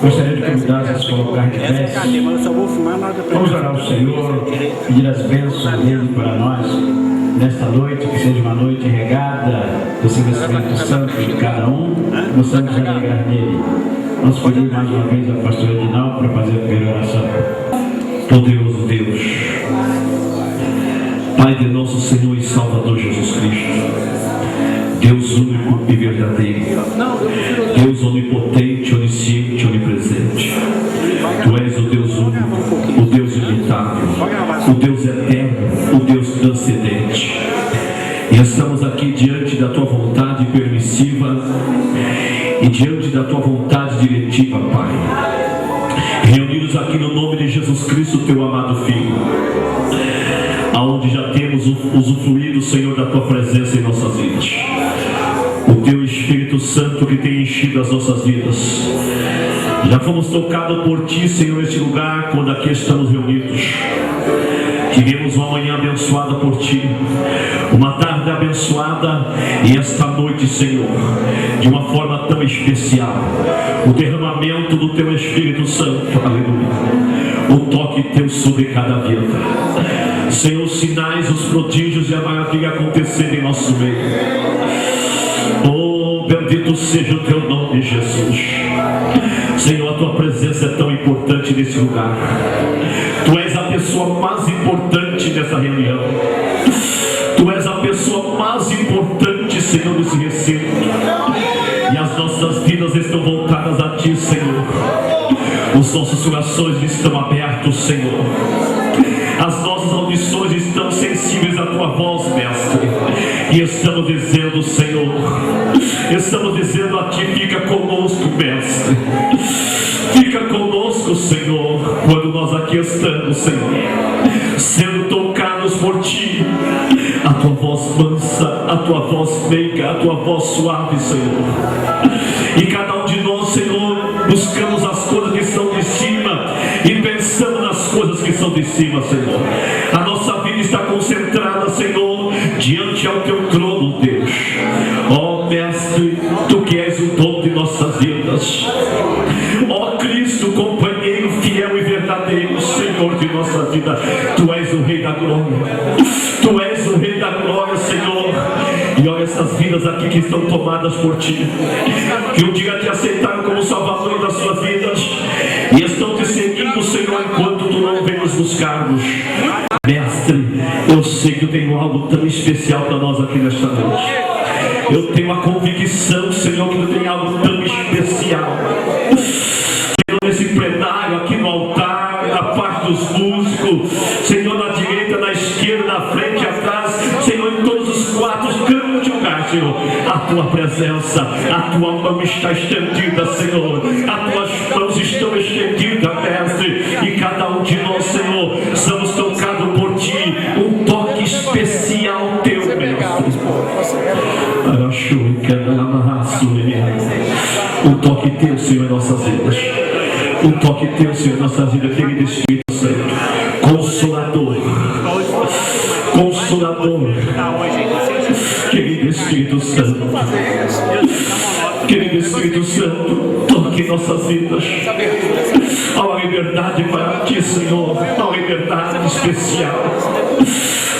Gostaria de convidar a se colocar de pé. Vamos orar ao Senhor, pedir as bênçãos dele para nós nesta noite, que seja uma noite regada do seu Espírito Santo de cada um, possamos alegrar nele. Vamos pedir mais uma vez ao pastor Edinaldo para fazer a primeira oração. Poderoso Deus, Pai de nosso Senhor e Salvador Jesus Cristo, Deus único e verdadeiro, Deus onipotente, onisciente, onipresente. Tu és o Deus único, o Deus imutável, o Deus eterno, o Deus transcendente. E estamos aqui diante da Tua vontade permissiva e diante da Tua vontade diretiva, Pai. Reunidos aqui no nome de Jesus Cristo, Teu amado Filho, aonde já temos usufruído, Senhor, da Tua presença em nossas vidas. O Teu Espírito Santo que tem enchido as nossas vidas. Já fomos tocados por Ti, Senhor, neste lugar, quando aqui estamos reunidos. Tivemos uma manhã abençoada por Ti, uma tarde abençoada, e esta noite, Senhor, de uma forma tão especial, o derramamento do Teu Espírito Santo, aleluia, o toque Teu sobre cada vida. Senhor, os sinais, os prodígios e a maravilha acontecendo em nosso meio. Oh, bendito seja o Teu nome, Jesus. Senhor, a Tua presença é tão importante nesse lugar. Tu és a pessoa mais importante nessa reunião. Tu és a pessoa mais importante, Senhor, nesse recinto. E as nossas vidas estão voltadas a Ti, Senhor. Os nossos corações estão abertos, Senhor. As nossas audições estão sensíveis à Tua voz, Mestre. E estamos dizendo, Senhor, estamos dizendo a Ti, fica conosco, Mestre. Fica conosco, Senhor, quando nós aqui estamos, Senhor, sendo tocados por Ti. A Tua voz mansa, a Tua voz meiga, a Tua voz suave, Senhor. E cada um de nós, Senhor, buscamos as coisas que são de cima e pensamos nas coisas que são de cima, Senhor. A nossa vida está concentrada, Senhor, diante ao Teu trono, Deus. Ó Mestre, Tu que és o dono de nossas vidas. Ó Cristo, companheiro fiel e verdadeiro, Senhor de nossa vida. Tu és o Rei da Glória. Tu és o Rei da Glória, Senhor. E olha essas vidas aqui que estão tomadas por Ti, que um dia Te aceitaram como Salvador das suas vidas e estão Te seguindo, Senhor, enquanto Tu não vem nos buscarmos. Mestre, eu sei que eu tenho algo tão especial para nós aqui nesta noite. Eu tenho a convicção, Senhor, que Tu tem algo tão especial. Senhor, nesse plenário, aqui no altar, na parte dos músicos, Senhor, na direita, na esquerda, na frente e atrás, Senhor, em todos os quatro cantos de lugar, Senhor, a Tua presença, a Tua mão está estendida, Senhor, as Tuas mãos estão estendidas, Mestre, e cada um de nós, Senhor, somos tocados por Ti, um toque especial Teu, Mestre. Um toque Teu, Senhor, em nossas vidas. Um toque Teu, Senhor, em nossas vidas, querido Espírito Santo. Consolador. Consolador. Querido Espírito Santo. Querido Espírito Santo, toque em nossas vidas. Há uma liberdade para Ti, Senhor. Há uma liberdade especial.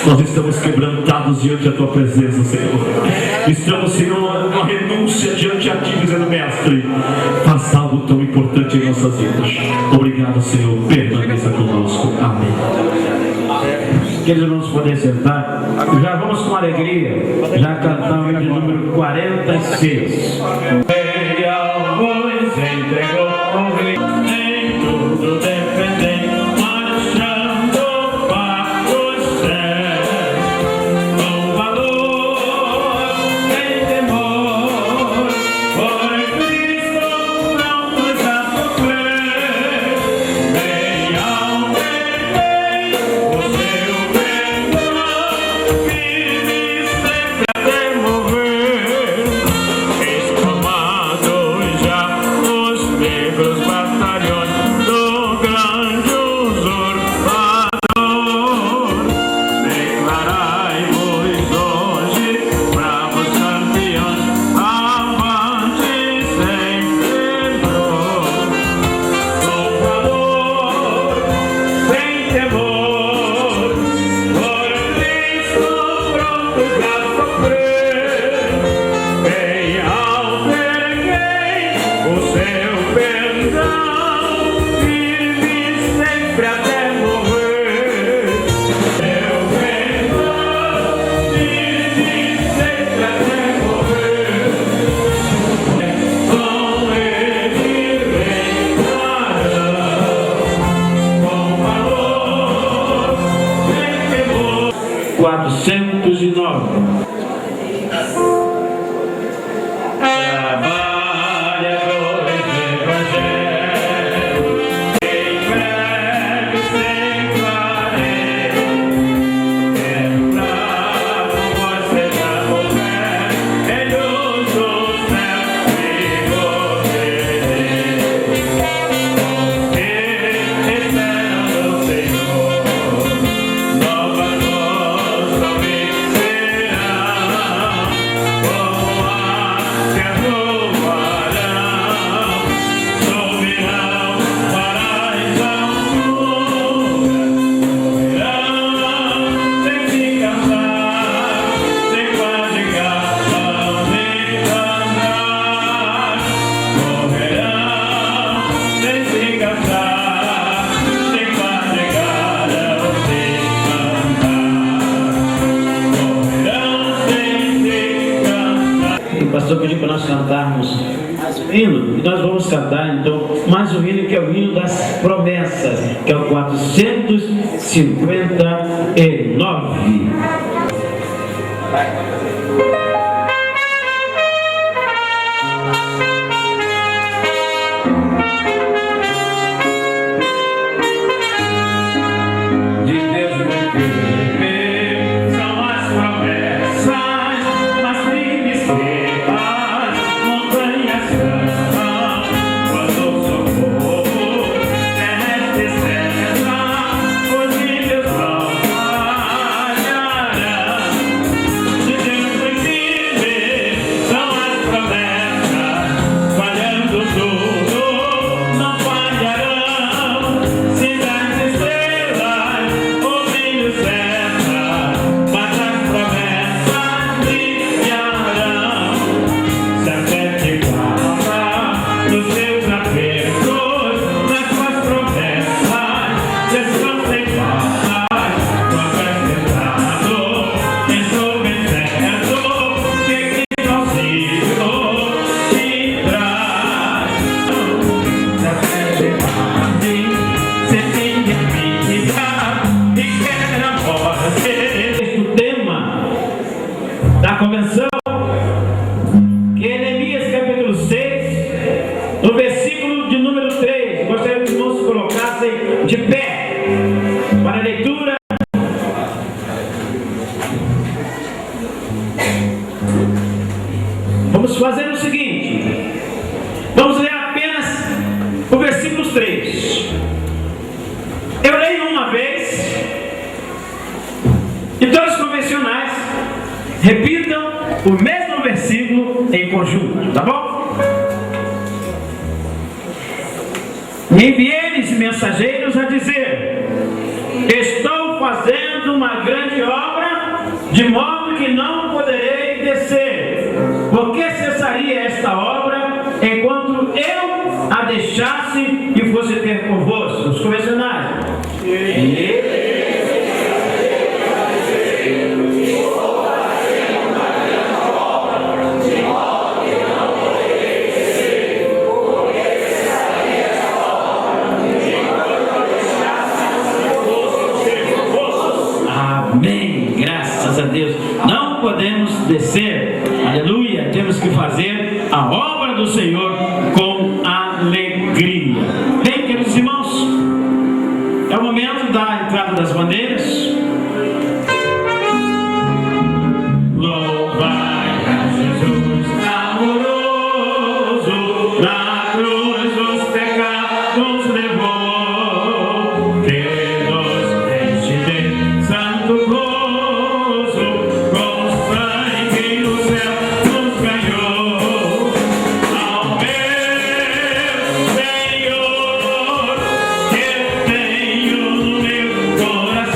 Nós estamos quebrantados diante da Tua presença, Senhor. Estamos, Senhor, uma renúncia diante a Ti, dizendo, Mestre, faz algo tão importante em nossas vidas. Obrigado, Senhor. Permaneça conosco. Amém. Queridos irmãos, podem sentar. Já vamos com alegria. Já cantamos o número 46. Ele alguns entregou em tudo dependente. Tomado já os meus. vamos cantar então mais um hino, que é o hino das promessas, que é o 459. Vamos fazer o seguinte: vamos ler apenas o versículo 3. Eu leio uma vez e todos os convencionais repitam o mesmo versículo em conjunto, tá bom? E enviei-lhes mensageiros a dizer: estou fazendo uma grande obra, de modo que não poderei descer. Por que cessaria esta obra enquanto eu a deixasse e fosse ter convosco? Os convencionais. Amém. Graças a Deus. Não podemos descer. Aleluia. Temos que fazer a obra do Senhor com alegria. Bem, queridos irmãos, é o momento da entrada das bandeiras. Louvai a Jesus amoroso, na cruz os pecados levou, que nos enche de santo gozo, com sangue no céu nos ganhou. Ao meu Senhor, que eu tenho no meu coração,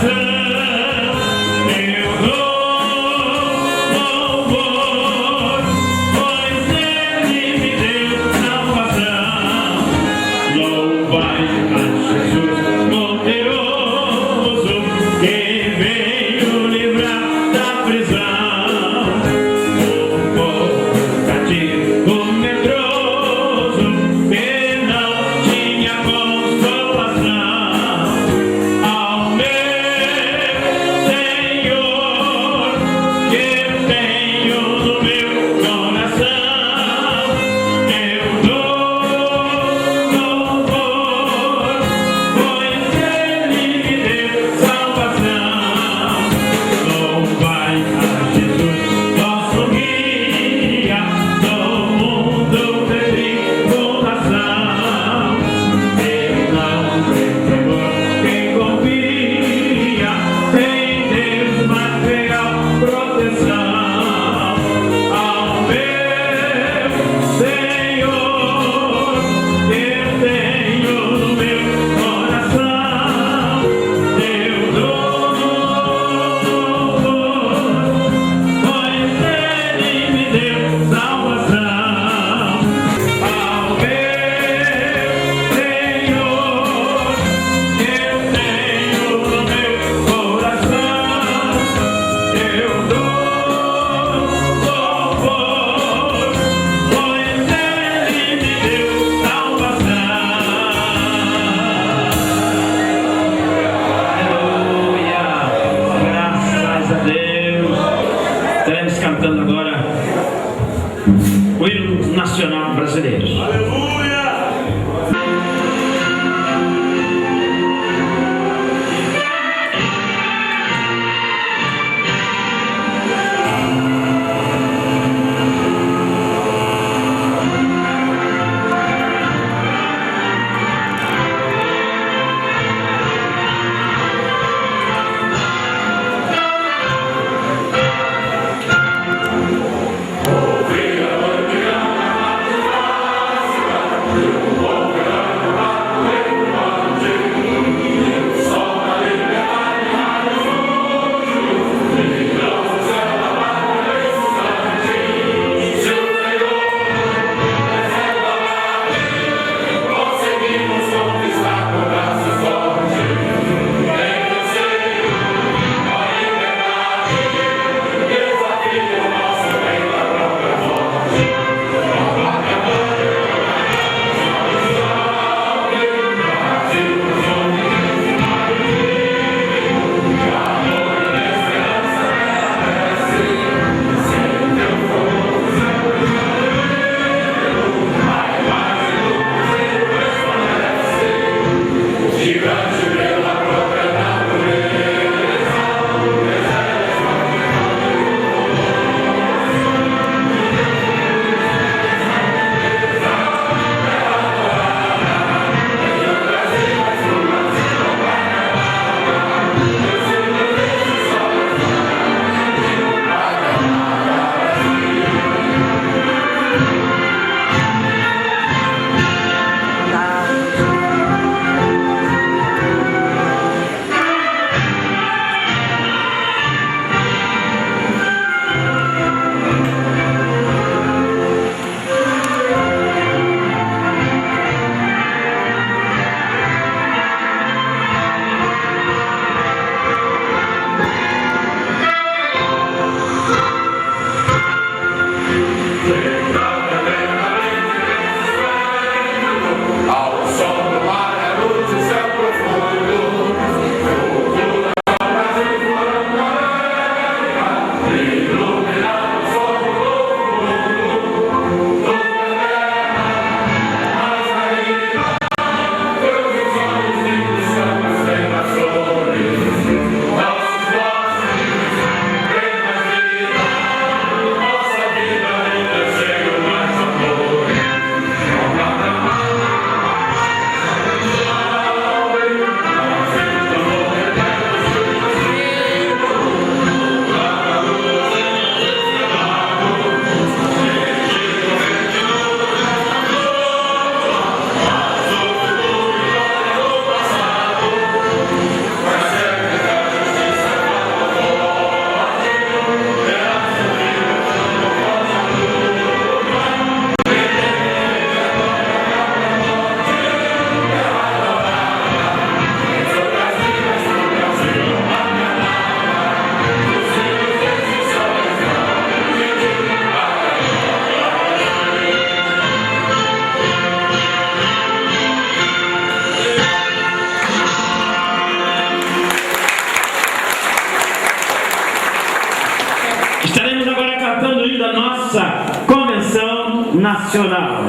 nacional.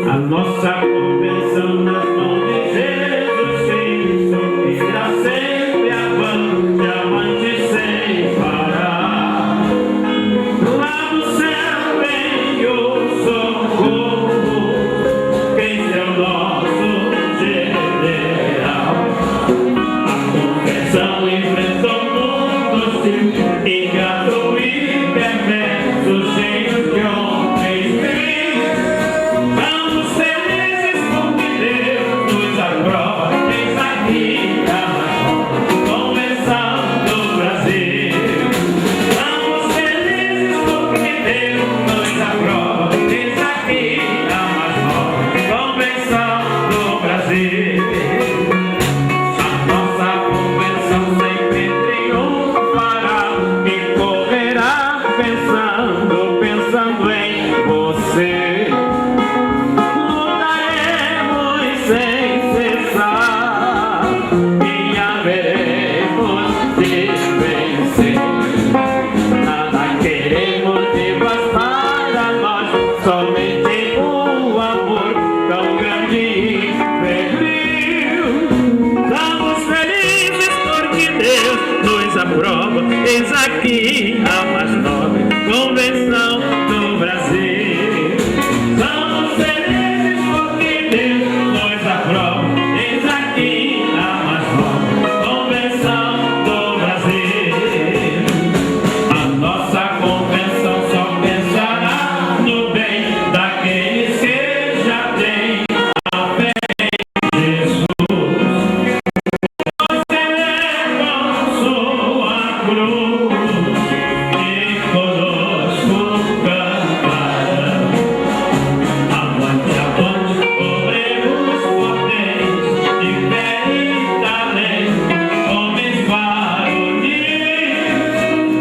A nossa convenção nas mãos de Jesus Cristo irá sempre avante, avante sem parar. Lá do céu vem o socorro, Cristo é o nosso general. A convenção enfrentou mundo hostil, ingrato e perverso, cheio de homens vivos. Vamos felizes porque Deus nos aprova. Eis aqui a convenção do Brasil. Vamos felizes porque Deus nos aprova. Eis aqui a mais nova convenção do Brasil. A nossa convenção sempre triunfará e correrá pensando em você. Lutaremos sem cessar e haveremos de vencer. Nada queremos devastar a nós, somente o amor tão grande e febril. Estamos felizes porque Deus nos aprova. Eis aqui a mais nobre convenção do Brasil. Estamos felizes porque Deus nos aprova. Eis aqui a mais nobre convenção do Brasil. A nossa convenção só pensará no bem daqueles que já têm a fé em Jesus. Nós elevamos sua cruz e conosco cantarão. Avante, avante, obremos potentes, de fé e talento, homens varonis.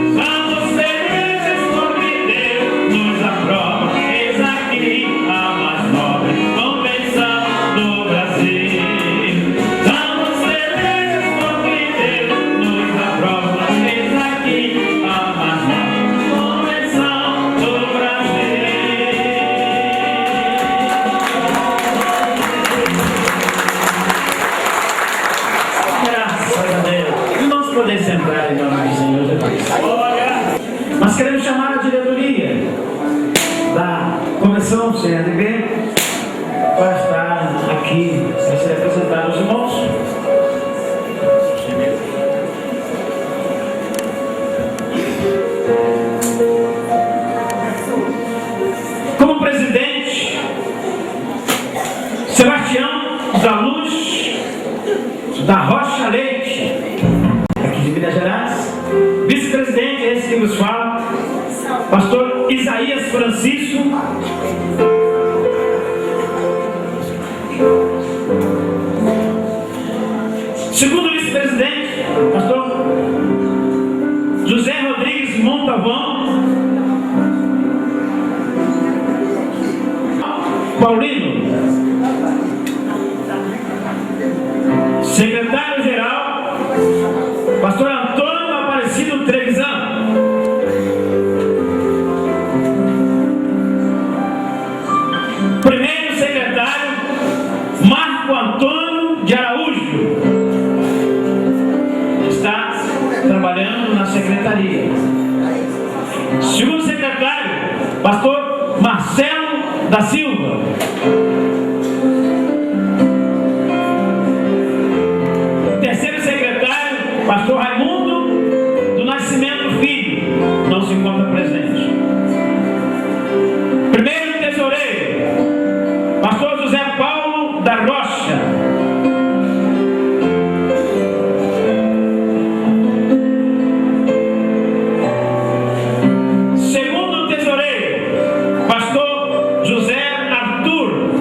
Estamos felizes porque Deus nos aprova. Eis aqui a mais nobre convenção do Brasil. Estamos felizes porque Deus nos aprova. Eis aqui a mais nobre convenção do Brasil. Graças a Deus. Irmãos, podem sentar em nome do Senhor Jesus. Nós queremos chamar a diretoria da Convenção CNB para estar aqui, para se representar os irmãos. Como presidente, Sebastião da Luz da Rocha Leite, aqui de Minas Gerais. Vice-presidente, esse que nos fala, pastor Isaías Francisco. Segundo vice-presidente, pastor José Rodrigues Montavão. Paulino. Secretário-geral, pastor Antônio Aparecido Trevisan. Primeiro secretário, Marco Antônio de Araújo. Está trabalhando na secretaria. Segundo secretário, pastor Marcelo da Silva. Terceiro secretário, pastor Raimundo do Nascimento Filho, não se encontra presente. Primeiro tesoureiro, pastor José Paulo da Rocha. Segundo tesoureiro, pastor José Arthur.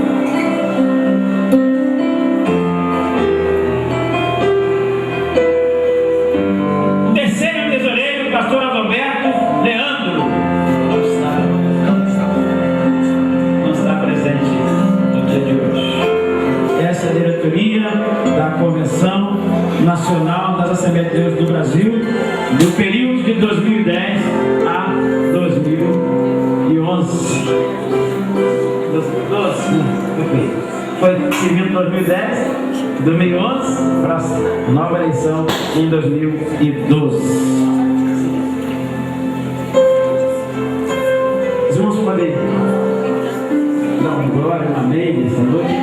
Convenção Nacional das Assembleias de Deus do Brasil, do período de 2010 a 2011. 2012, foi civil 2010, 2011, para a nova eleição em 2012. Os irmãos podem dar uma glória, uma amém nessa noite.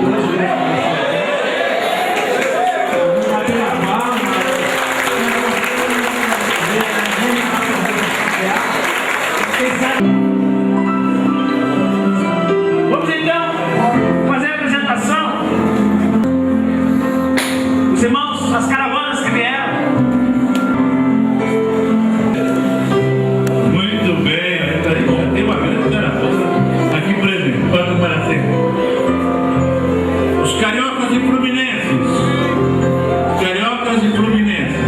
Vamos então fazer a apresentação. Os irmãos, as caravanas que vieram. Muito bem, tem uma grande caravana aqui presente. Pode aparecer. Os cariocas e fluminenses. Cariocas e fluminenses.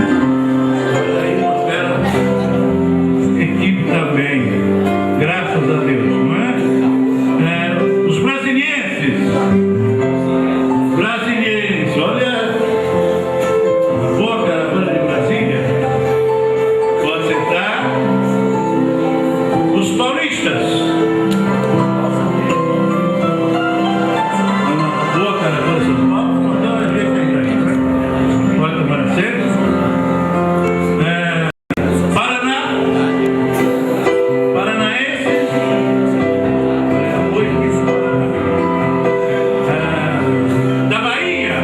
Olha aí, espera. Equipe também. Graças a Deus, não é? Os brasilienses. Brasilienses, olha. Uma boa caravana de Brasília. Pode sentar. Os paulistas. Uma boa caravana de São Paulo. Pode dar uma jeito aí. Pode aparecer. Paraná. Paranaenses. Da Bahia.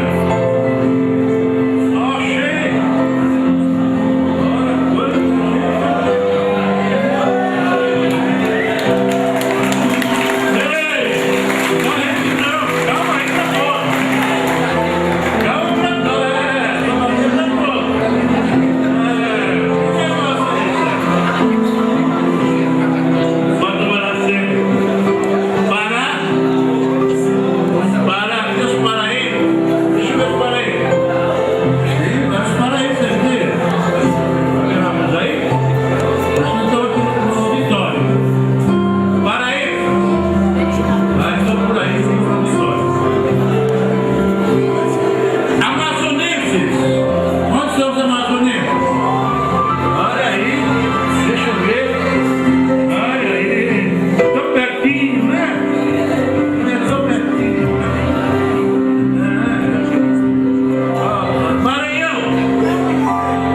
Oxê. Ora, quanto. Ei, não, calma aí, tá bom. Calma, não, toma aqui, tá bom. Que negócio é esse? Pode aparecer. Pará. Pará, cadê os paraíbos? Deixa eu ver os paraíbos. Sim, vai os paraíbos, vocês viram? Vamos aí? Acho que estão aqui no auditório. Paraíba. Estão por aí, no auditório. Amazonenses. Onde são os amazonenses? Olha aí, deixa eu ver. Olha aí, tão pertinho, né? Tão pertinho. Maranhão.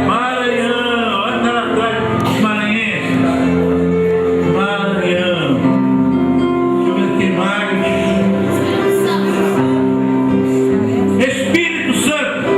Maranhão, olha lá atrás, os maranhenses. Maranhão. Deixa eu ver quem mais. Espírito Santo.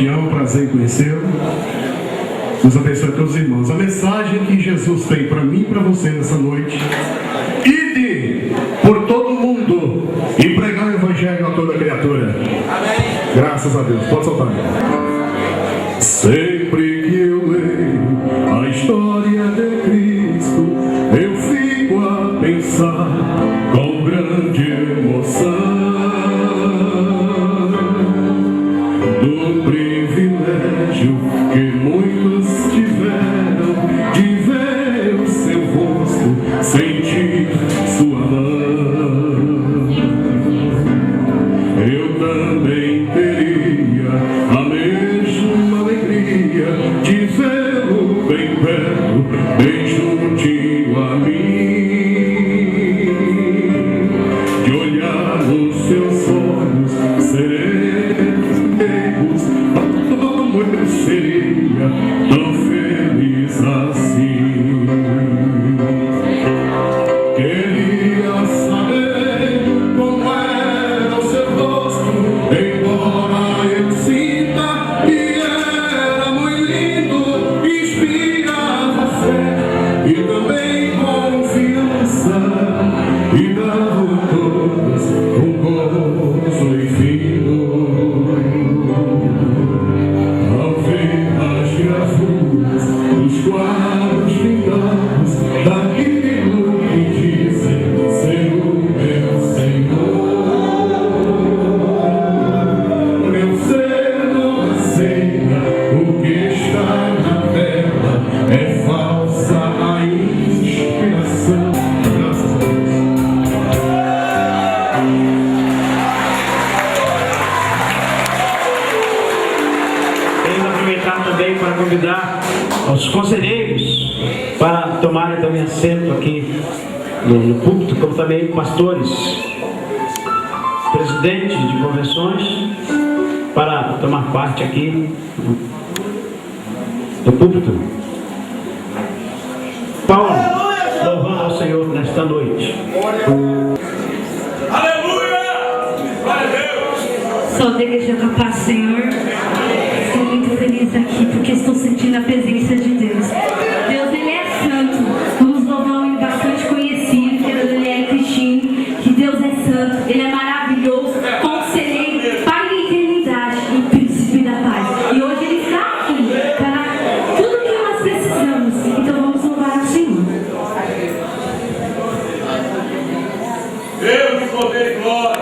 Sebastião, prazer em conhecê-lo. Deus abençoe a todos os irmãos. A mensagem que Jesus tem para mim e para você nessa noite: ide por todo mundo e pregar o evangelho a toda criatura. Amém. Graças a Deus. Pode soltar. Sempre que eu leio a história de Cristo, eu fico a pensar com grande emoção do privilégio que muitos tiveram de ver o seu rosto, sentir sua mão. Eu também teria a mesma alegria de vê-lo bem perto, bem juntinho a mim, de olhar nos seus olhos serenos, como eu seria tão feliz assim. Queria saber como era o seu rosto, embora eu sinta que era muito lindo, inspirava fé e também confiança, e dava todos um gozo infinito. Ao ver as gravuras dos quadros pintados daquilo que dizem ser o meu Senhor, meu ser não aceita o que está na tela, é falsa a inspiração. Graças a Deus. Queremos aproveitar também para convidar os conselheiros para tomarem também assento aqui no púlpito, como também pastores, presidentes de convenções, para tomar parte aqui do púlpito. Paulo, louvando ao Senhor nesta noite. Sou da Igreja da Paz, Senhor. Estou muito feliz aqui porque estou sentindo a presença de Deus. Deus, Ele é santo. Vamos louvar um bastante conhecido, que é Daniel Cristine, que Deus é santo, Ele é maravilhoso, conselheiro, Pai da eternidade e príncipe da paz. E hoje Ele está aqui para tudo que nós precisamos. Então vamos louvar o Senhor. Deus, poder e glória.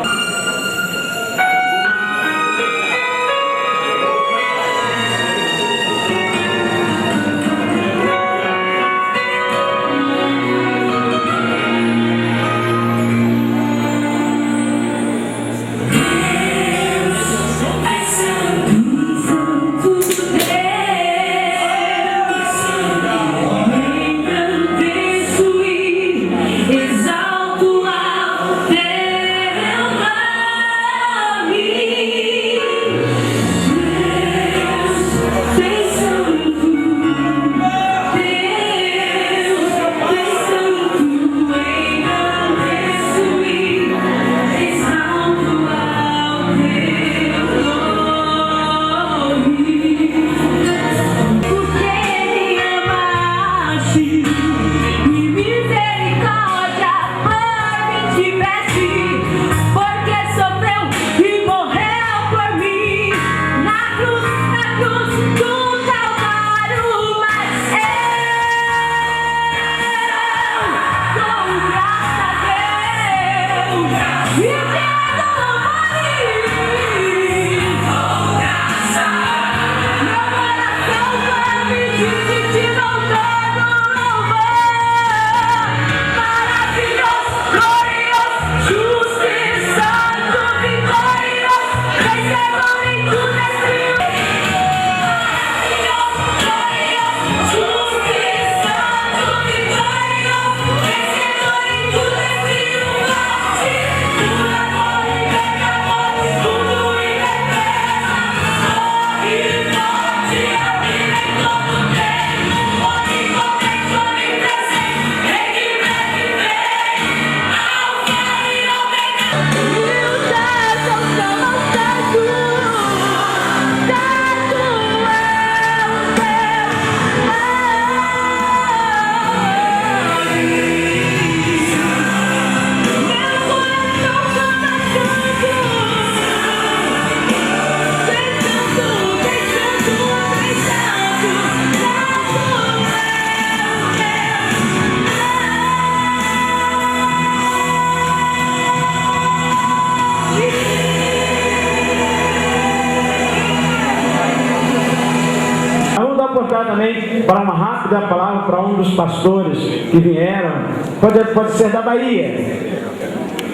perguntar também para uma rápida palavra para um dos pastores que vieram. Pode ser da Bahia.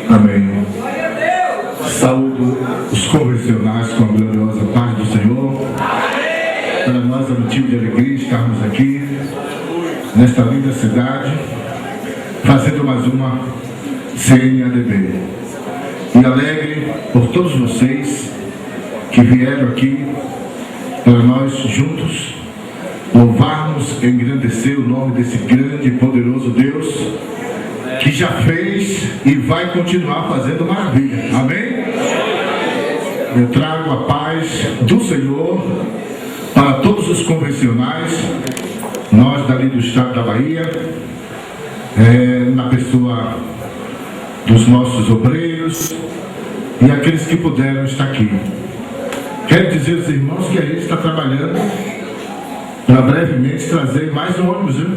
Amém. Saúdo os convencionais com a gloriosa paz do Senhor. Para nós é motivo de alegria estarmos aqui, nesta linda cidade, fazendo mais uma CNADB. E alegre por todos vocês que vieram aqui para nós juntos louvarmos e engrandecer o nome desse grande e poderoso Deus que já fez e vai continuar fazendo maravilha. Amém? Eu trago a paz do Senhor para todos os convencionais, nós dali do estado da Bahia, na pessoa dos nossos obreiros e aqueles que puderam estar aqui. Quero dizer aos irmãos que a gente está trabalhando para brevemente trazer mais ônibus, viu?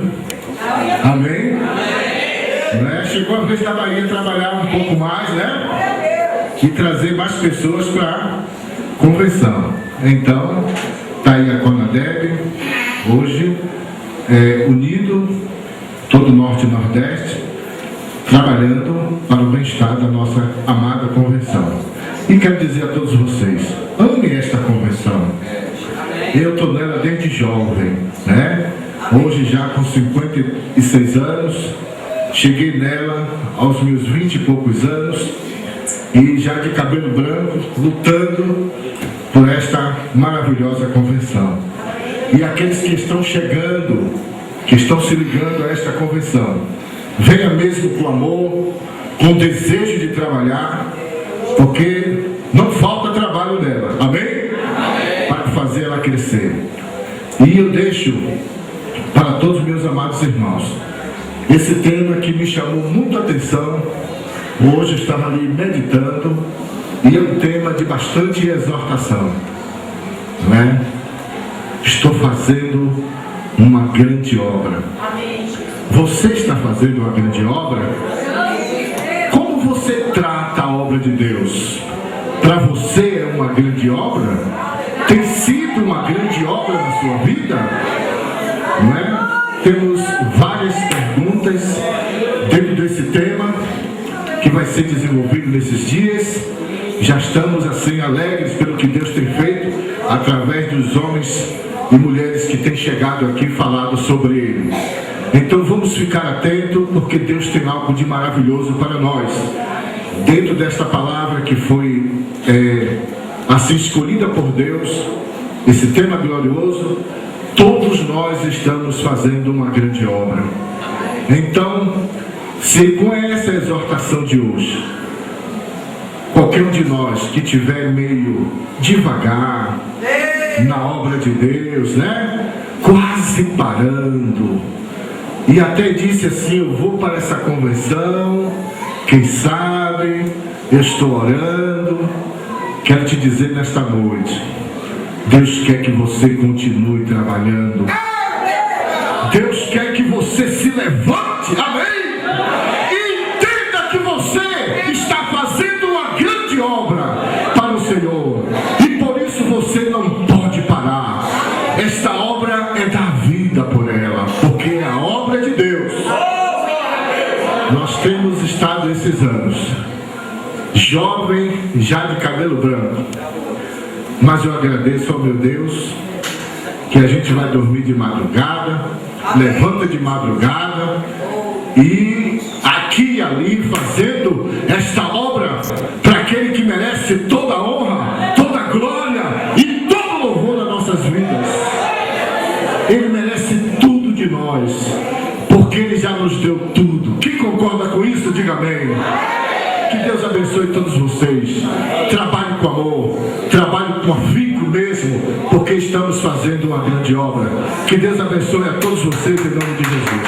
Amém? Né? Chegou a vez da Bahia trabalhar um pouco mais, né? E trazer mais pessoas para a convenção. Então, está aí a Conadeb, hoje, unido, todo o Norte e Nordeste, trabalhando para o bem-estar da nossa amada convenção. E quero dizer a todos vocês, ame esta convenção. Eu estou nela desde jovem, né? Hoje já com 56 anos, cheguei nela aos meus 20 e poucos anos, e já de cabelo branco, lutando por esta maravilhosa convenção. E aqueles que estão chegando, que estão se ligando a esta convenção, venha mesmo com amor, com desejo de trabalhar, porque não falta trabalho nela, amém? Para fazer ela crescer. E eu deixo para todos os meus amados irmãos esse tema que me chamou muita atenção. Hoje eu estava ali meditando, e é um tema de bastante exortação, né? Estou fazendo uma grande obra. Você está fazendo uma grande obra? Como você trata a obra de Deus? Para você é uma grande obra? Tem sido uma grande obra na sua vida? Não é? Temos várias perguntas dentro desse tema que vai ser desenvolvido nesses dias. Já estamos assim alegres pelo que Deus tem feito através dos homens e mulheres que têm chegado aqui e falado sobre ele. Então vamos ficar atentos, porque Deus tem algo de maravilhoso para nós. Dentro desta palavra que foi assim escolhida por Deus, esse tema glorioso, todos nós estamos fazendo uma grande obra. Então, se com essa exortação de hoje, qualquer um de nós que estiver meio devagar na obra de Deus, né? Quase parando, e até disse assim: eu vou para essa convenção, quem sabe, eu estou orando. Quero te dizer nesta noite, Deus quer que você continue trabalhando. Deus quer que você se levante, amém? E entenda que você está fazendo uma grande obra para o Senhor, e por isso você não pode parar. Esta obra é dar vida por ela, porque é a obra de Deus. Nós temos estado esses anos jovem, já de cabelo branco, mas eu agradeço ao meu Deus que a gente vai dormir de madrugada, levanta de madrugada, e aqui e ali fazendo esta obra para aquele que merece toda a honra, toda a glória e todo o louvor das nossas vidas. Ele merece tudo de nós, porque Ele já nos deu tudo. Quem concorda com isso, diga amém. Que Deus abençoe todos vocês. Trabalhe com amor, trabalhe com afinco mesmo, porque estamos fazendo uma grande obra. Que Deus abençoe a todos vocês em nome de Jesus.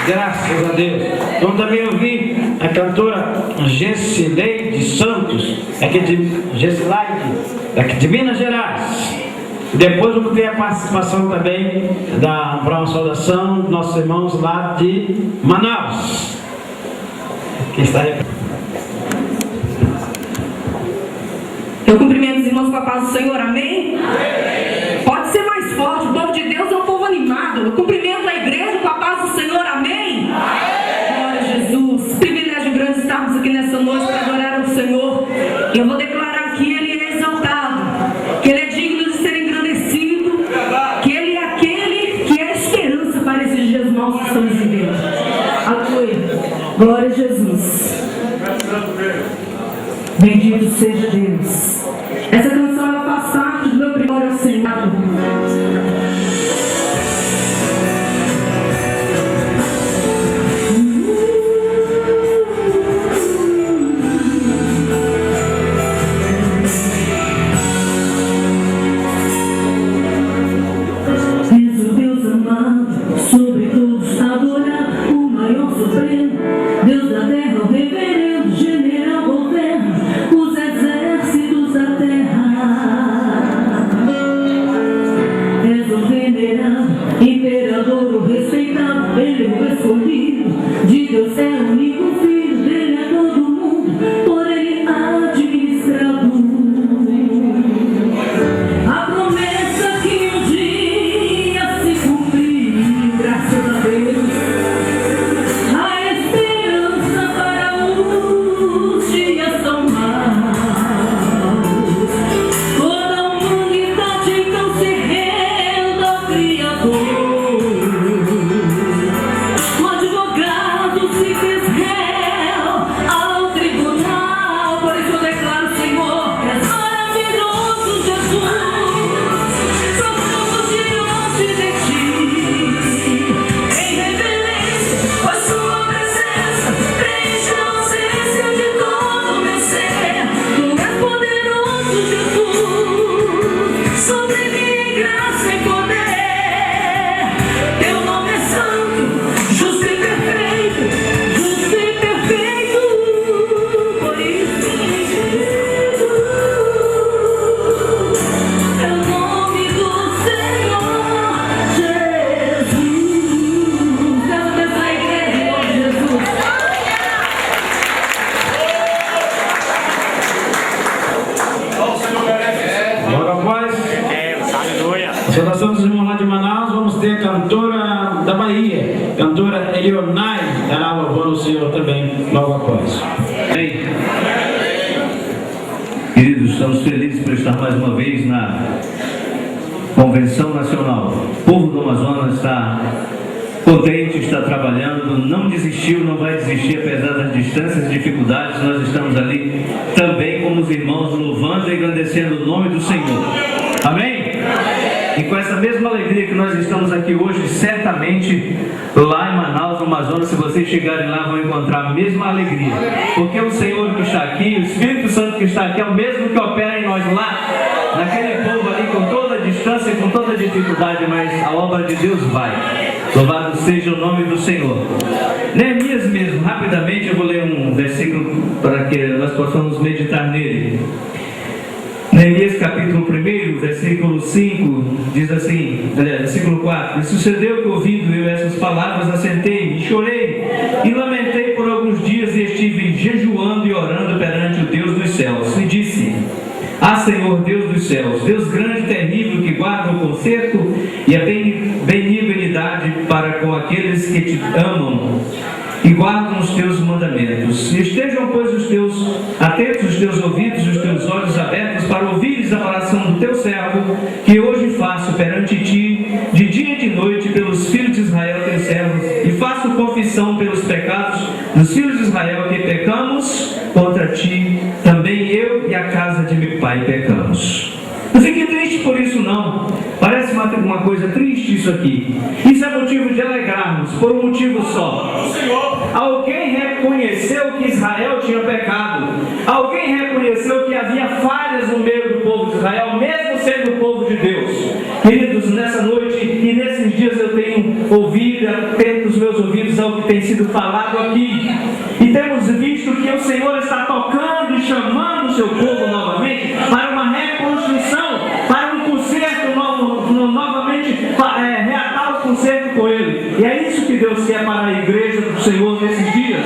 Graças a Deus. Vamos também ouvir a cantora Gessileide Santos, aqui de Gessileide, aqui de Minas Gerais. Depois vamos ter a participação também para uma saudação dos nossos irmãos lá de Manaus. Que está aí. Eu cumprimento os irmãos com a paz do Senhor, amém? Pode ser mais forte, o povo de Deus é um povo animado. Eu cumprimento a igreja com a paz do Senhor, amém? Glória a Jesus. Privilégio grande estarmos aqui nessa noite para adorar ao Senhor. Eu vou declarar que Ele é exaltado, que Ele é digno de ser engrandecido, que Ele é aquele que é a esperança para esses dias maus que estamos vivendo. Aleluia. Glória a Jesus. Bendito seja Deus. Essa canção ela faz parte do meu primor ao Senhor. És o Deus amado, sobre todos adorar, o maior supremo, Deus da terra, o reverendo, general, governo, os exércitos da terra. És o venerado, imperador, o respeitado, ele é o escolhido, de Deus é o único filho, dele é todo mundo, por ele administrado. A promessa que um dia se cumprir, graças a Deus. A esperança para os dias tão maus. Toda a humanidade então se renda ao Criador. O advogado se fez réu ao tribunal. Por isso eu declaro, Senhor, que és maravilhoso, Jesus. Proclamo diante de ti, em reverência, pois sua presença preenche a ausência de todo o meu ser. Tu és poderoso, Jesus, sobre minha graça e poder. Teu nome é santo, justo e perfeito, justo e perfeito. Por isso, é o nome do Senhor Jesus. Quero abençoar a igreja, em nome de Jesus. Logo após a saudação dos irmãos lá de Manaus, vamos ter a cantora da Bahia, cantora Elionai, dará louvor ao Senhor também, logo após. Amém. Queridos, estamos felizes por estar mais uma vez na Convenção Nacional. O povo do Amazonas está contente, está trabalhando, não desistiu, não vai desistir apesar das distâncias e dificuldades. Nós estamos ali também como os irmãos, louvando e engrandecendo o nome do Senhor. Amém? E com essa mesma alegria que nós estamos aqui hoje, certamente lá em Manaus, no Amazonas, se vocês chegarem lá, vão encontrar a mesma alegria. Porque o Senhor que está aqui, o Espírito Santo que está aqui, é o mesmo que opera em nós lá, naquele povo ali, com toda a distância e com toda a dificuldade, mas a obra de Deus vai. Louvado seja o nome do Senhor. Neemias mesmo, rapidamente eu vou ler um versículo para que nós possamos meditar nele. Neemias capítulo 1, versículo 5, diz assim, versículo 4: E sucedeu que, ouvindo eu essas palavras, assentei-me e chorei, e lamentei por alguns dias, e estive jejuando e orando perante o Deus dos céus. E disse: Ah, Senhor, Deus dos céus, Deus grande e terrível, que guarda o conserto e a benignidade para com aqueles que te amam e guardam os teus mandamentos. Estejam, pois, atentos os teus ouvidos, os teus olhos abertos, para ouvires a oração do teu servo, que hoje faço perante ti, de dia e de noite, pelos filhos de Israel, teus servos, e faço confissão pelos pecados dos filhos de Israel, que pecamos contra ti, também eu e a casa de meu pai pecamos. Não fique triste por isso não. Parece uma coisa triste isso aqui. Isso é motivo de alegrarmos, por um motivo só. Alguém reconheceu que Israel tinha pecado. Alguém reconheceu que havia falhas no meio do povo de Israel, mesmo sendo o povo de Deus. Queridos, nessa noite e nesses dias eu tenho ouvido, atento os meus ouvidos ao que tem sido falado aqui. E temos visto que o Senhor está tocando e chamando o seu povo novamente para uma reconstrução, para um conserto novamente, reatar o conserto com Ele. E é isso que Deus quer para a igreja do Senhor nesses dias.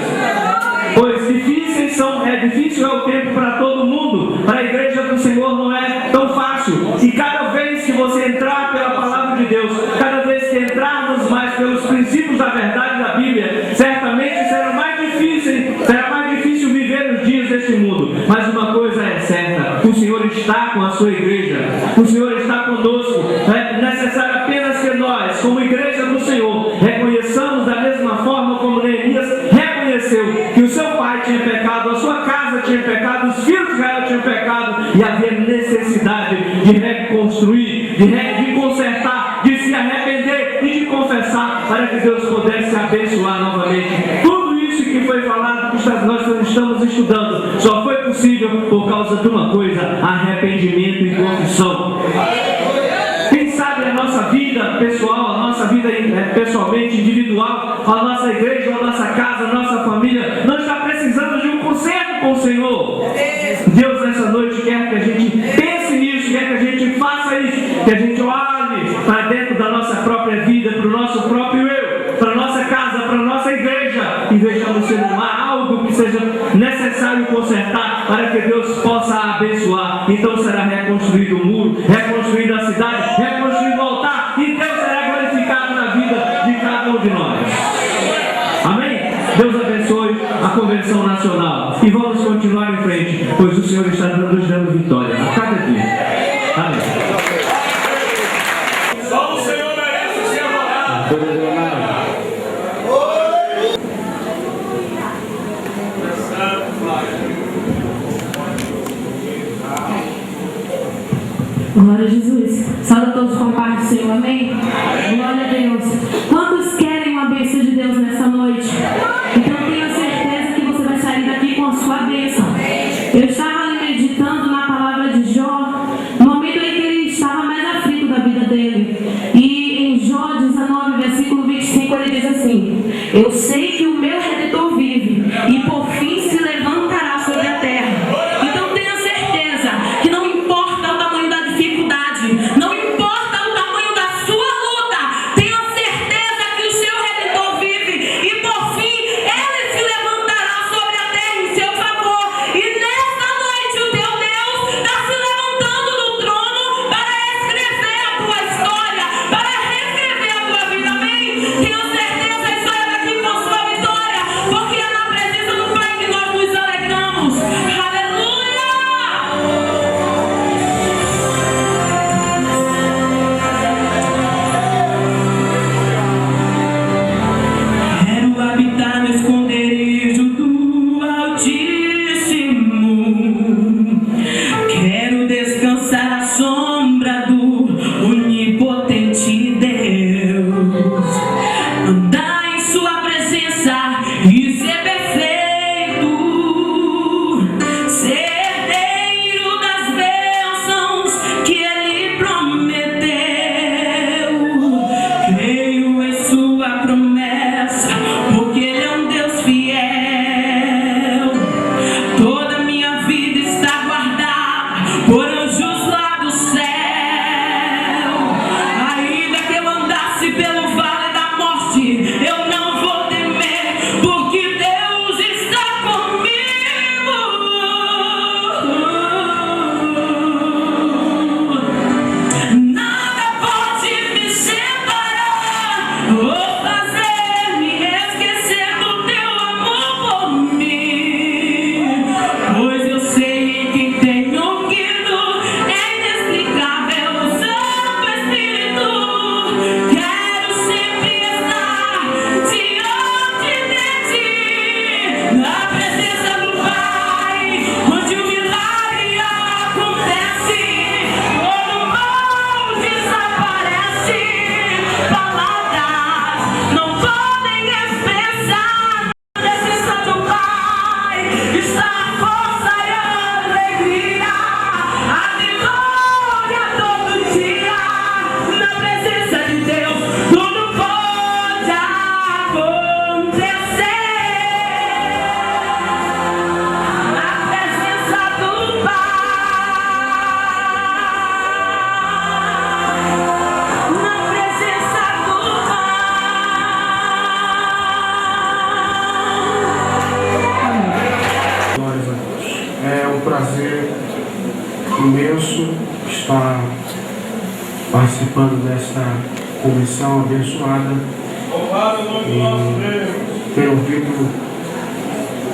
Pois difícil é o tempo para todo mundo. Para a igreja do Senhor não é tão fácil. E cada vez que você entrar pela palavra de Deus, cada vez que entrarmos mais pelos princípios da verdade da Bíblia, certamente será mais difícil viver os dias deste mundo. Mas uma coisa é certa: o Senhor está com a sua igreja, o Senhor está conosco. É necessário apenas que nós, como igreja do Senhor, reconheçamos da mesma forma como Neemias reconheceu que o seu pai tinha pecado, a sua casa tinha pecado, os filhos de Israel tinham pecado, e havia necessidade de reconstruir, de consertar, de se arrepender e de confessar, para que Deus pudesse abençoar novamente. Tudo isso que foi falado, que nós estamos estudando, só foi possível por causa de uma coisa: arrependimento e confissão. Quem sabe a nossa vida pessoal, a nossa vida pessoalmente, individual, a nossa igreja, a nossa casa, a nossa família, não está precisando de um conserto com o Senhor. Deus nessa noite quer que a gente pense nisso, quer que a gente faça isso, que a gente olhe para dentro da nossa própria vida, para o nosso próprio eu, para a nossa casa, para a nossa igreja, e vejamos se não há algo que seja necessário consertar para que Deus possa abençoar. Então será reconstruído o muro, reconstruída a cidade, reconstruído o altar, e Deus será glorificado na vida de cada um de nós. Amém? Deus abençoe a convenção nacional e vamos continuar em frente, pois o Senhor está nos dando vitória a cada dia. Amém. Só o Senhor merece ser adorado. Glória a Jesus. Salve a todos com a paz do Senhor. Amém? Glória a Deus. Quantos querem uma bênção de Deus nessa noite? Então tenho certeza que você vai sair daqui com a sua bênção. Eu estava ali meditando na palavra de Jó, no momento em que ele estava mais aflito da vida dele. E em Jó 19, versículo 25, ele diz assim: eu sei que o meu Redentor vive e por fim se levantará sobre a terra. Então tenha certeza que não importa o tamanho da dificuldade, não importa o tamanho da sua luta, tenha certeza que o seu Redentor vive e por fim ele se levantará sobre a terra em seu favor. E nesta noite o teu Deus está se levantando do trono para escrever a tua história, para reescrever a tua vida. Amém? Tenha certeza, e saia daqui com a sua benção estar participando desta comissão abençoada e ter ouvido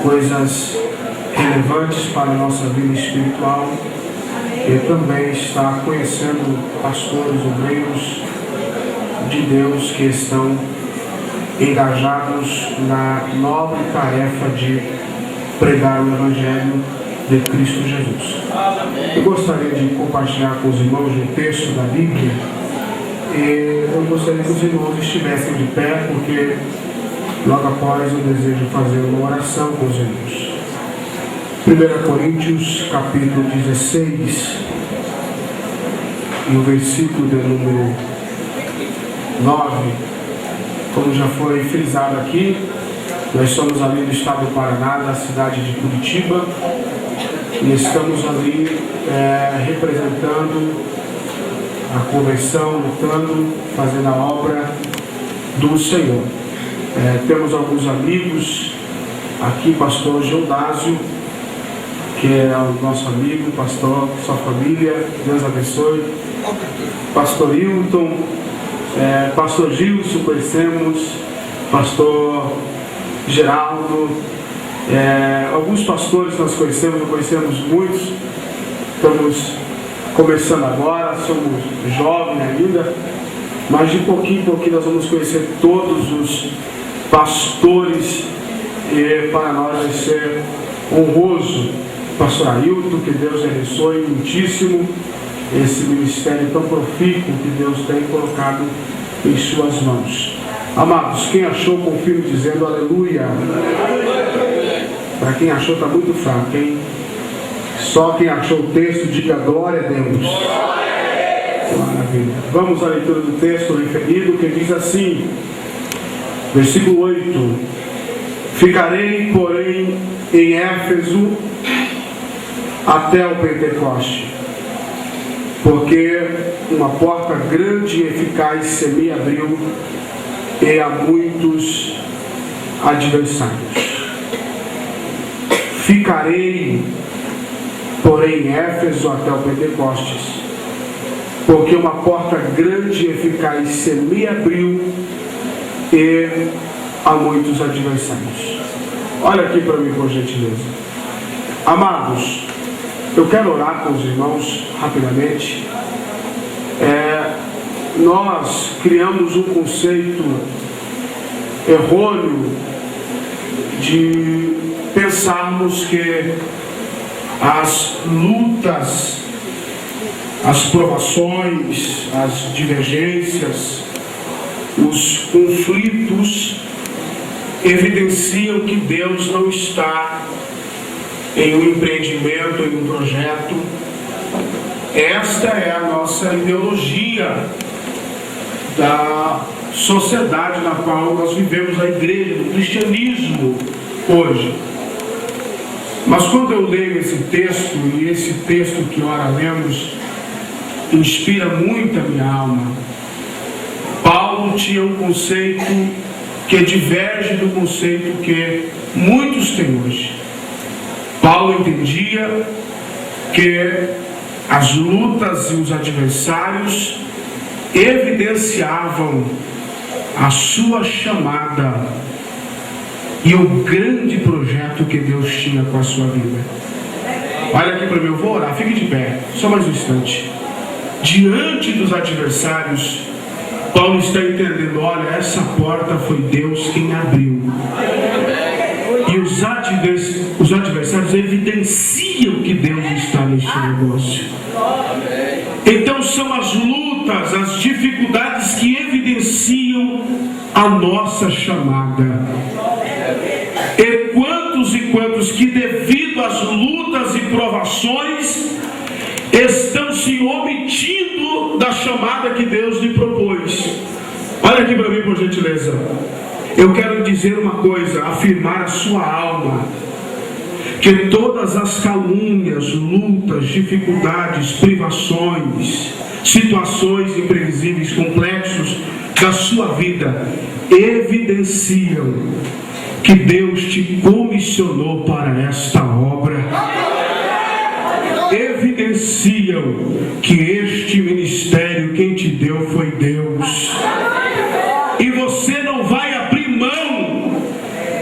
coisas relevantes para a nossa vida espiritual e também estar conhecendo pastores, obreiros de Deus que estão engajados na nobre tarefa de pregar o Evangelho de Cristo Jesus. Eu gostaria de compartilhar com os irmãos um texto da Bíblia e eu gostaria que os irmãos estivessem de pé, porque logo após eu desejo fazer uma oração com os irmãos. 1 Coríntios, capítulo 16, no versículo de número 9, como já foi frisado aqui, nós somos ali do estado do Paraná, da cidade de Curitiba, e estamos ali representando a convenção, lutando, fazendo a obra do Senhor. Temos alguns amigos aqui, pastor Geodásio, que é o nosso amigo, pastor, sua família, Deus abençoe. Pastor Hilton, pastor Gilson, conhecemos, pastor Geraldo, alguns pastores nós conhecemos, não conhecemos muitos, estamos começando agora, somos jovens ainda, mas de pouquinho em pouquinho nós vamos conhecer todos os pastores e para nós vai ser honroso. Pastor Ailton, que Deus abençoe muitíssimo esse ministério tão profícuo que Deus tem colocado em suas mãos. Amados, quem achou, confirme dizendo aleluia. Para quem achou, está muito fraco, hein? Só quem achou o texto, diga glória a Deus. Maravilha. Vamos à leitura do texto referido, que diz assim, versículo 8: Ficarei, porém, em Éfeso até o Pentecoste, porque uma porta grande e eficaz se me abriu e há muitos adversários. Ficarei, porém, em Éfeso até o Pentecostes, porque uma porta grande e eficaz se me abriu e há muitos adversários. Olha aqui para mim, por gentileza. Amados, eu quero orar com os irmãos rapidamente. Nós criamos um conceito errôneo de pensarmos que as lutas, as provações, as divergências, os conflitos evidenciam que Deus não está em um empreendimento, em um projeto. Esta é a nossa ideologia da sociedade na qual nós vivemos, a igreja, do cristianismo hoje. Mas quando eu leio esse texto, e esse texto que ora lemos inspira muito a minha alma, Paulo tinha um conceito que diverge do conceito que muitos têm hoje. Paulo entendia que as lutas e os adversários evidenciavam a sua chamada e o grande projeto que Deus tinha com a sua vida. Olha aqui para mim, eu vou orar, fique de pé, só mais um instante. Diante dos adversários, Paulo está entendendo, olha, essa porta foi Deus quem abriu. E os adversários evidenciam que Deus está neste negócio. Então são as lutas, as dificuldades que evidenciam a nossa chamada. E quantos que devido às lutas e provações estão se omitindo da chamada que Deus lhe propôs. Olha aqui para mim, por gentileza. Eu quero dizer uma coisa, afirmar a sua alma, que todas as calúnias, lutas, dificuldades, privações, situações imprevisíveis, complexos da sua vida evidenciam que Deus te comissionou para esta obra. Evidenciam reconheciam que este ministério quem te deu foi Deus. E você não vai abrir mão,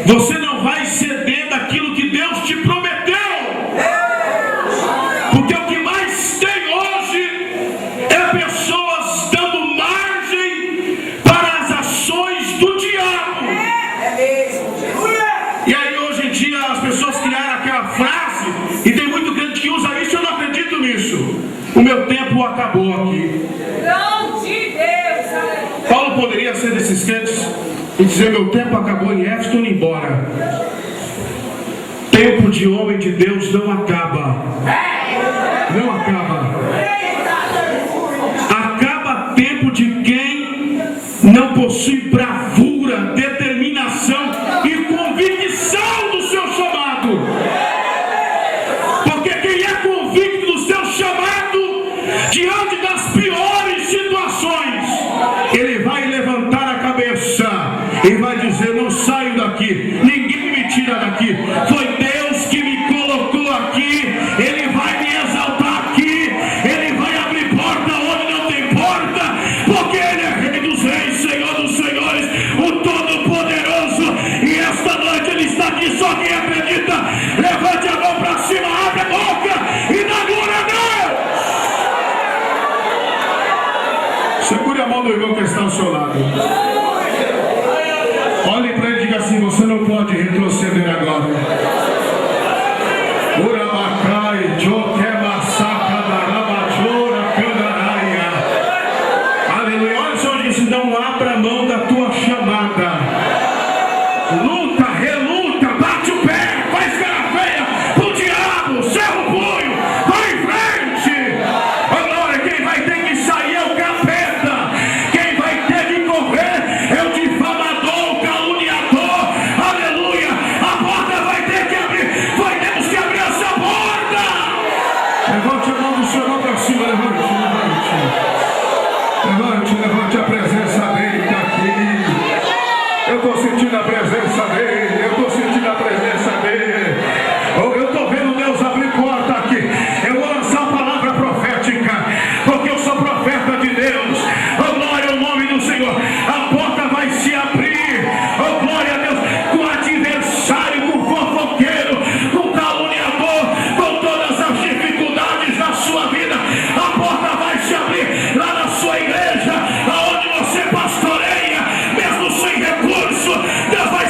você não vai ceder daquilo que Deus te prometeu. Porque o que mais tem hoje é pessoas dando margem para as ações do diabo. E aí hoje em dia as pessoas criaram aquela frase, e tem muito crente que usa isso, eu não acredito nisso. O meu tempo acabou aqui. Paulo poderia ser desses crentes e dizer: meu tempo acabou em Éfeso, estou indo embora. Tempo de homem de Deus não acaba. Não acaba. Acaba tempo de quem não possui bravura, determinação e convicção do seu chamado. Porque quem é convicto do seu chamado, diante das piores situações, ele vai levantar a cabeça e vai dizer: não saio daqui, ninguém me tira daqui, foi Deus que me colocou aqui. Ele vai me exaltar aqui, ele vai abrir porta onde não tem porta, porque ele é Rei dos Reis, Senhor dos Senhores, o Todo-Poderoso. E esta noite ele está aqui. Só quem acredita, levante a mão para cima, abre a boca e dá glória a Deus. Segure a mão do irmão que está ao seu lado. Olhe para ele e diga assim: você não pode retroceder agora. Urabacai, Joquemassaka, Darabachora, Candaraia. Aleluia. Olha o Senhor disse: não abra mão da tua chamada. Luta, reluta, bate o pé, faz cara feia pro diabo, cerra o punho, vai em frente. Agora quem vai ter que sair é o capeta. Quem vai ter que correr é o difamador, o caluniador. Aleluia. A porta vai ter que abrir. Vai temos que abrir essa porta. Levante a mão do Senhor para cima. Levante a presença dele está aqui. Eu estou sentindo a presença dele. Eu estou sentindo a presença dele. Eu estou vendo Deus abrir porta aqui. Eu vou lançar a palavra profética, porque eu sou profeta de Deus. Oh, glória ao nome do Senhor. A porta vai se abrir. Oh, glória a Deus. Com adversário, com fofoqueiro, com caluniador, com todas as dificuldades da sua vida, a porta vai se abrir lá na sua igreja, aonde você pastoreia, mesmo sem recurso. Deus vai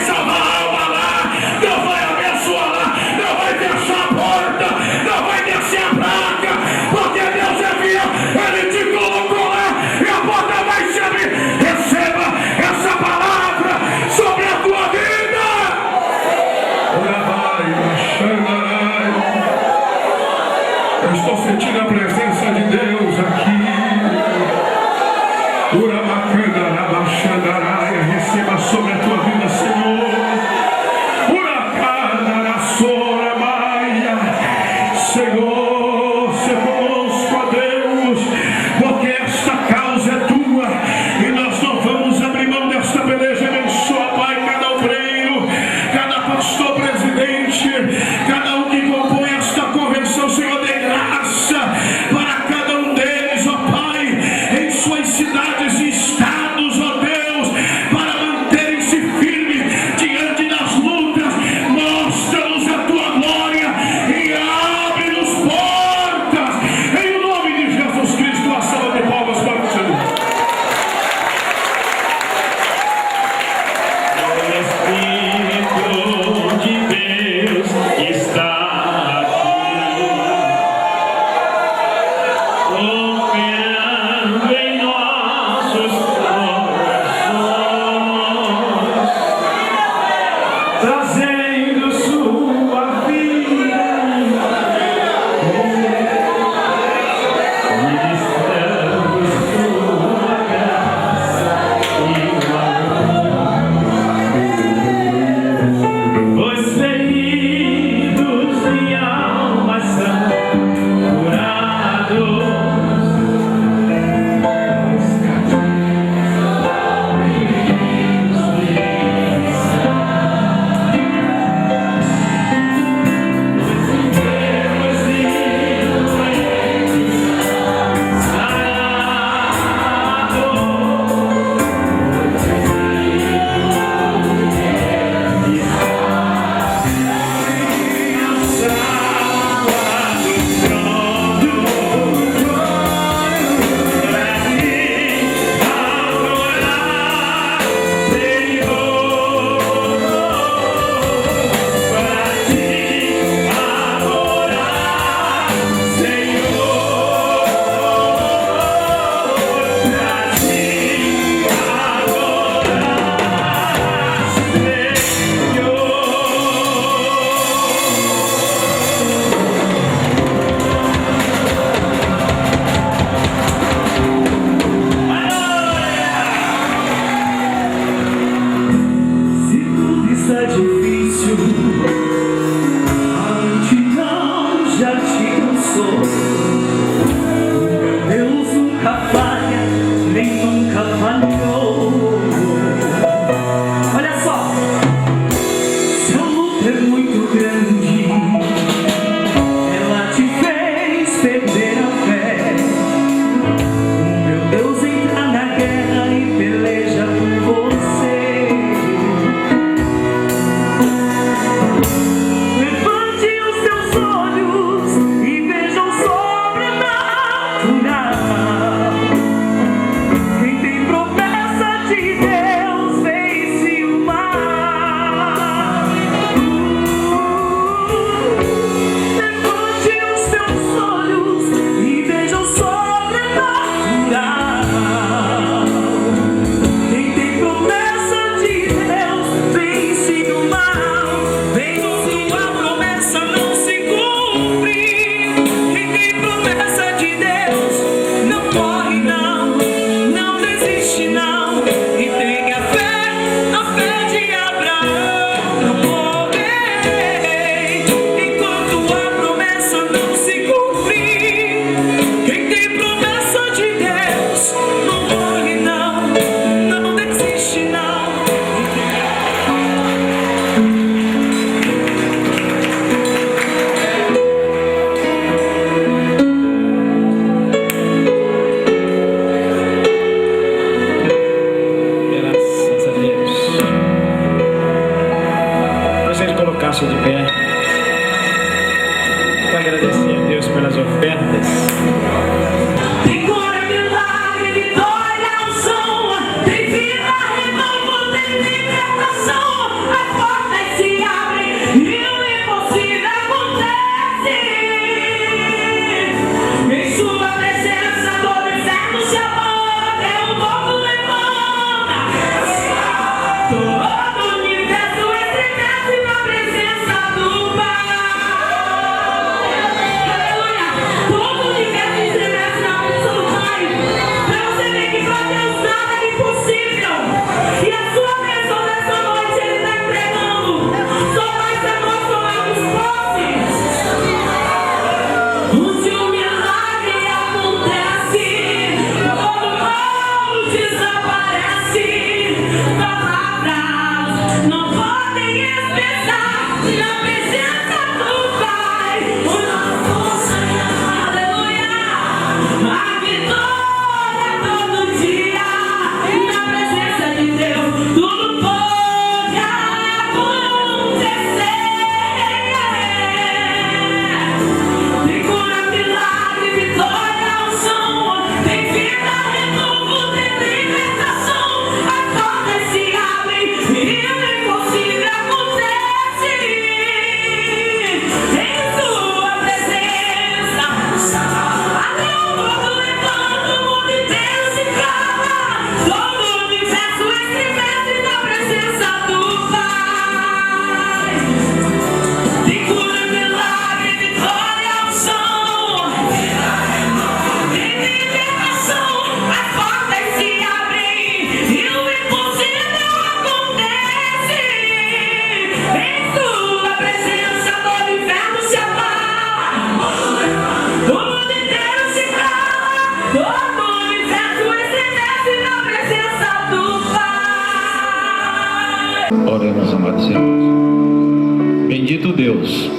Oremos, amados irmãos. Bendito Deus,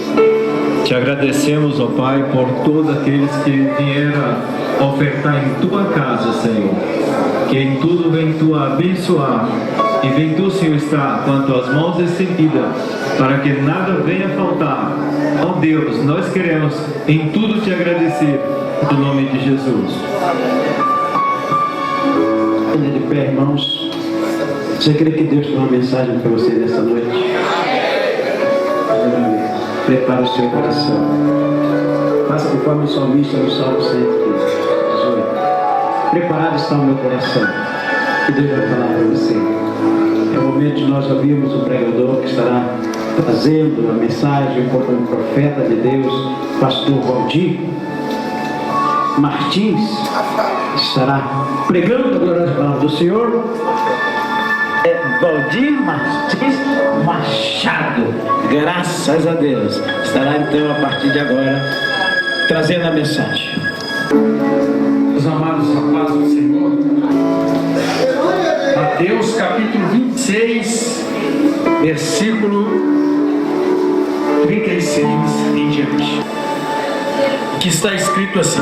te agradecemos, ó Pai, por todos aqueles que vieram ofertar em tua casa, Senhor. Que em tudo vem tu abençoar e vem tu, Senhor, estar com as tuas mãos estendidas, para que nada venha faltar. Ó Deus, nós queremos em tudo te agradecer, no nome de Jesus. De pé, irmãos. Você crê que Deus tem uma mensagem para você nessa noite? Prepare o seu coração. Faça conforme o salmista no Salmo 118. Preparado está o meu coração. Que Deus vai falar para você. É o momento de nós ouvirmos o pregador que estará trazendo a mensagem como profeta de Deus, pastor Valdir Martins, estará pregando a gloriosa palavra do Senhor. É Valdir Martins Machado, graças a Deus, estará então a partir de agora trazendo a mensagem. Meus amados, a paz do Senhor. Mateus capítulo 26, versículo 36 em diante, que está escrito assim: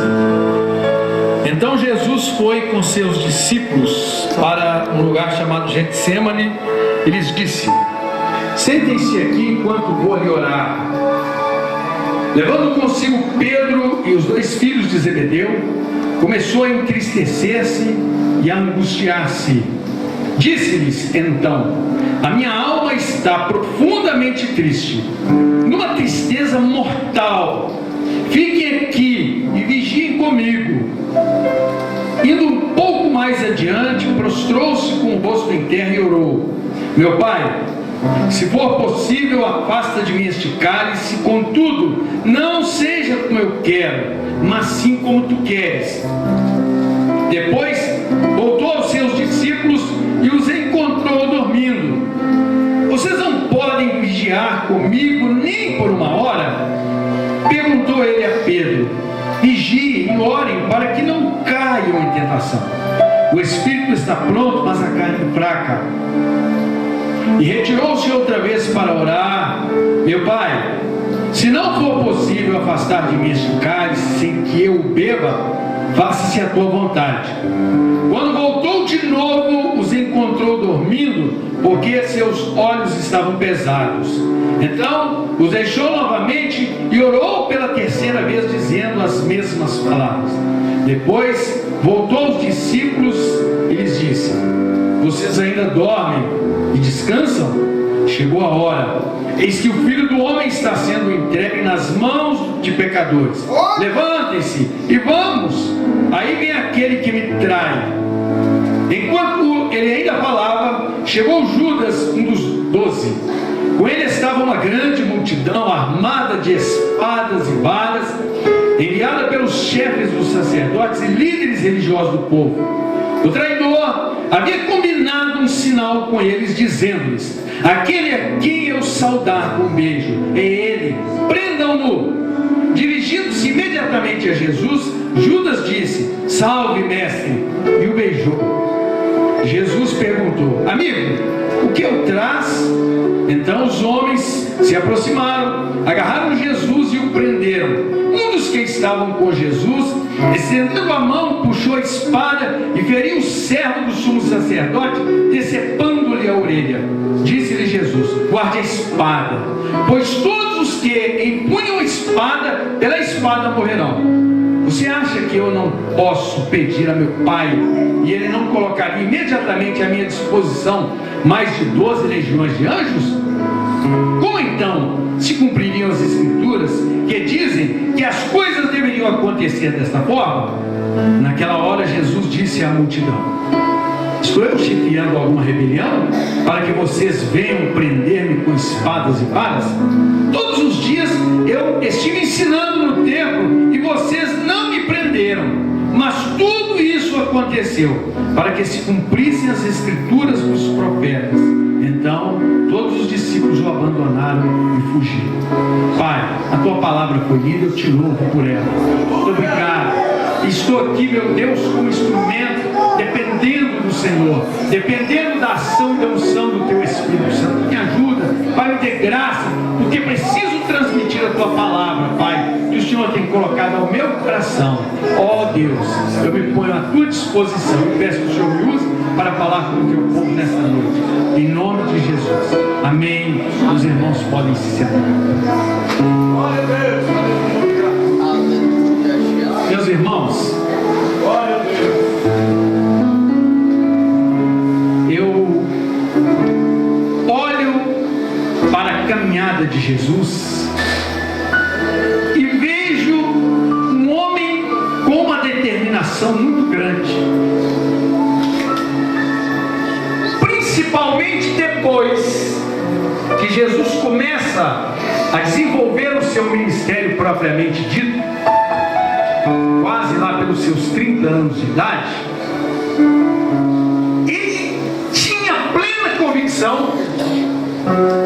Então Jesus foi com seus discípulos para um lugar chamado Getsêmani e lhes disse: Sentem-se aqui enquanto vou ali orar. Levando consigo Pedro e os 2 filhos de Zebedeu, começou a entristecer-se e a angustiar-se. Disse-lhes então: A minha alma está profundamente triste, numa tristeza mortal. Fiquem aqui e vigiem comigo. Indo um pouco mais adiante, prostrou-se com o rosto em terra e orou: Meu Pai, se for possível, afasta de mim este cálice, contudo, não seja como eu quero, mas sim como tu queres. Depois voltou aos seus discípulos e os encontrou dormindo. Vocês não podem vigiar comigo nem por uma hora? Perguntou ele a Pedro. Vigiem e orem para que não caiam em tentação. O espírito está pronto, mas a carne é fraca. E retirou-se outra vez para orar: Meu Pai, se não for possível afastar de mim este cálice sem que eu o beba, faça-se a tua vontade. Quando voltou de novo, os encontrou dormindo, porque seus olhos estavam pesados. Então os deixou novamente e orou pela terceira vez, dizendo as mesmas palavras. Depois voltou aos discípulos e lhes disse: Vocês ainda dormem e descansam? Chegou a hora. Eis que o Filho do Homem está sendo entregue nas mãos de pecadores. Levantem-se e vamos. Aí vem aquele que me trai. Enquanto ele ainda falava, chegou Judas, um dos 12. Com ele estava uma grande multidão armada de espadas e varas, enviada pelos chefes dos sacerdotes e líderes religiosos do povo. O traidor havia combinado um sinal com eles, dizendo-lhes: Aquele a quem eu saudar com um beijo é ele, prendam-no. Dirigindo-se imediatamente a Jesus, Judas disse: Salve, mestre, e o beijou. Jesus perguntou: Amigo, o que eu traz? Então os homens se aproximaram, agarraram Jesus e o prenderam. Um dos que estavam com Jesus, estendendo a mão, puxou a espada e feriu o servo do sumo sacerdote, decepando-lhe a orelha. Disse-lhe Jesus: Guarde a espada, pois todos os que empunham a espada, pela espada morrerão. Você acha que eu não posso pedir a meu Pai e Ele não colocaria imediatamente à minha disposição mais de 12 legiões de anjos? Como então se cumpririam as Escrituras que dizem que as coisas deveriam acontecer desta forma? Naquela hora Jesus disse à multidão: Estou eu chefiando alguma rebelião para que vocês venham prender-me com espadas e varas? Todos os dias eu estive ensinando no templo e vocês não me prenderam. Mas tudo isso aconteceu para que se cumprissem as Escrituras dos profetas. Então todos os discípulos o abandonaram e fugiram. Pai, a tua palavra foi lida, eu te louvo por ela. Muito obrigado. Estou aqui, meu Deus, como instrumento, dependendo do Senhor, dependendo da ação e da unção do teu Espírito Santo. Pai, me dê graça, porque preciso transmitir a Tua palavra, Pai, que o Senhor tem colocado ao meu coração. Ó Deus, eu me ponho à Tua disposição e peço que o Senhor me use para falar com o Teu povo nesta noite. Em nome de Jesus. Amém. Os irmãos podem se sentar. Meus irmãos, eu olho para a caminhada de Jesus e vejo um homem com uma determinação muito grande, principalmente depois que Jesus começa a desenvolver o seu ministério propriamente dito, quase lá pelos seus 30 anos de idade. Ele tinha plena convicção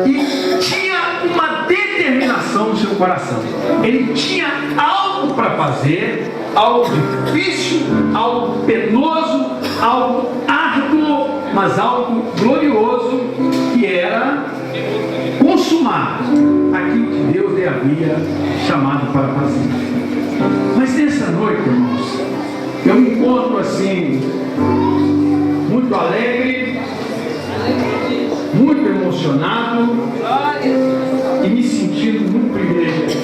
e tinha uma determinação no seu coração. Ele tinha algo para fazer, algo difícil, algo penoso, algo árduo, mas algo glorioso, que era consumar aquilo que Deus lhe havia chamado para fazer. Mas nessa noite, irmãos, eu me encontro assim, muito alegre, muito emocionado e me sentindo muito privilegiado.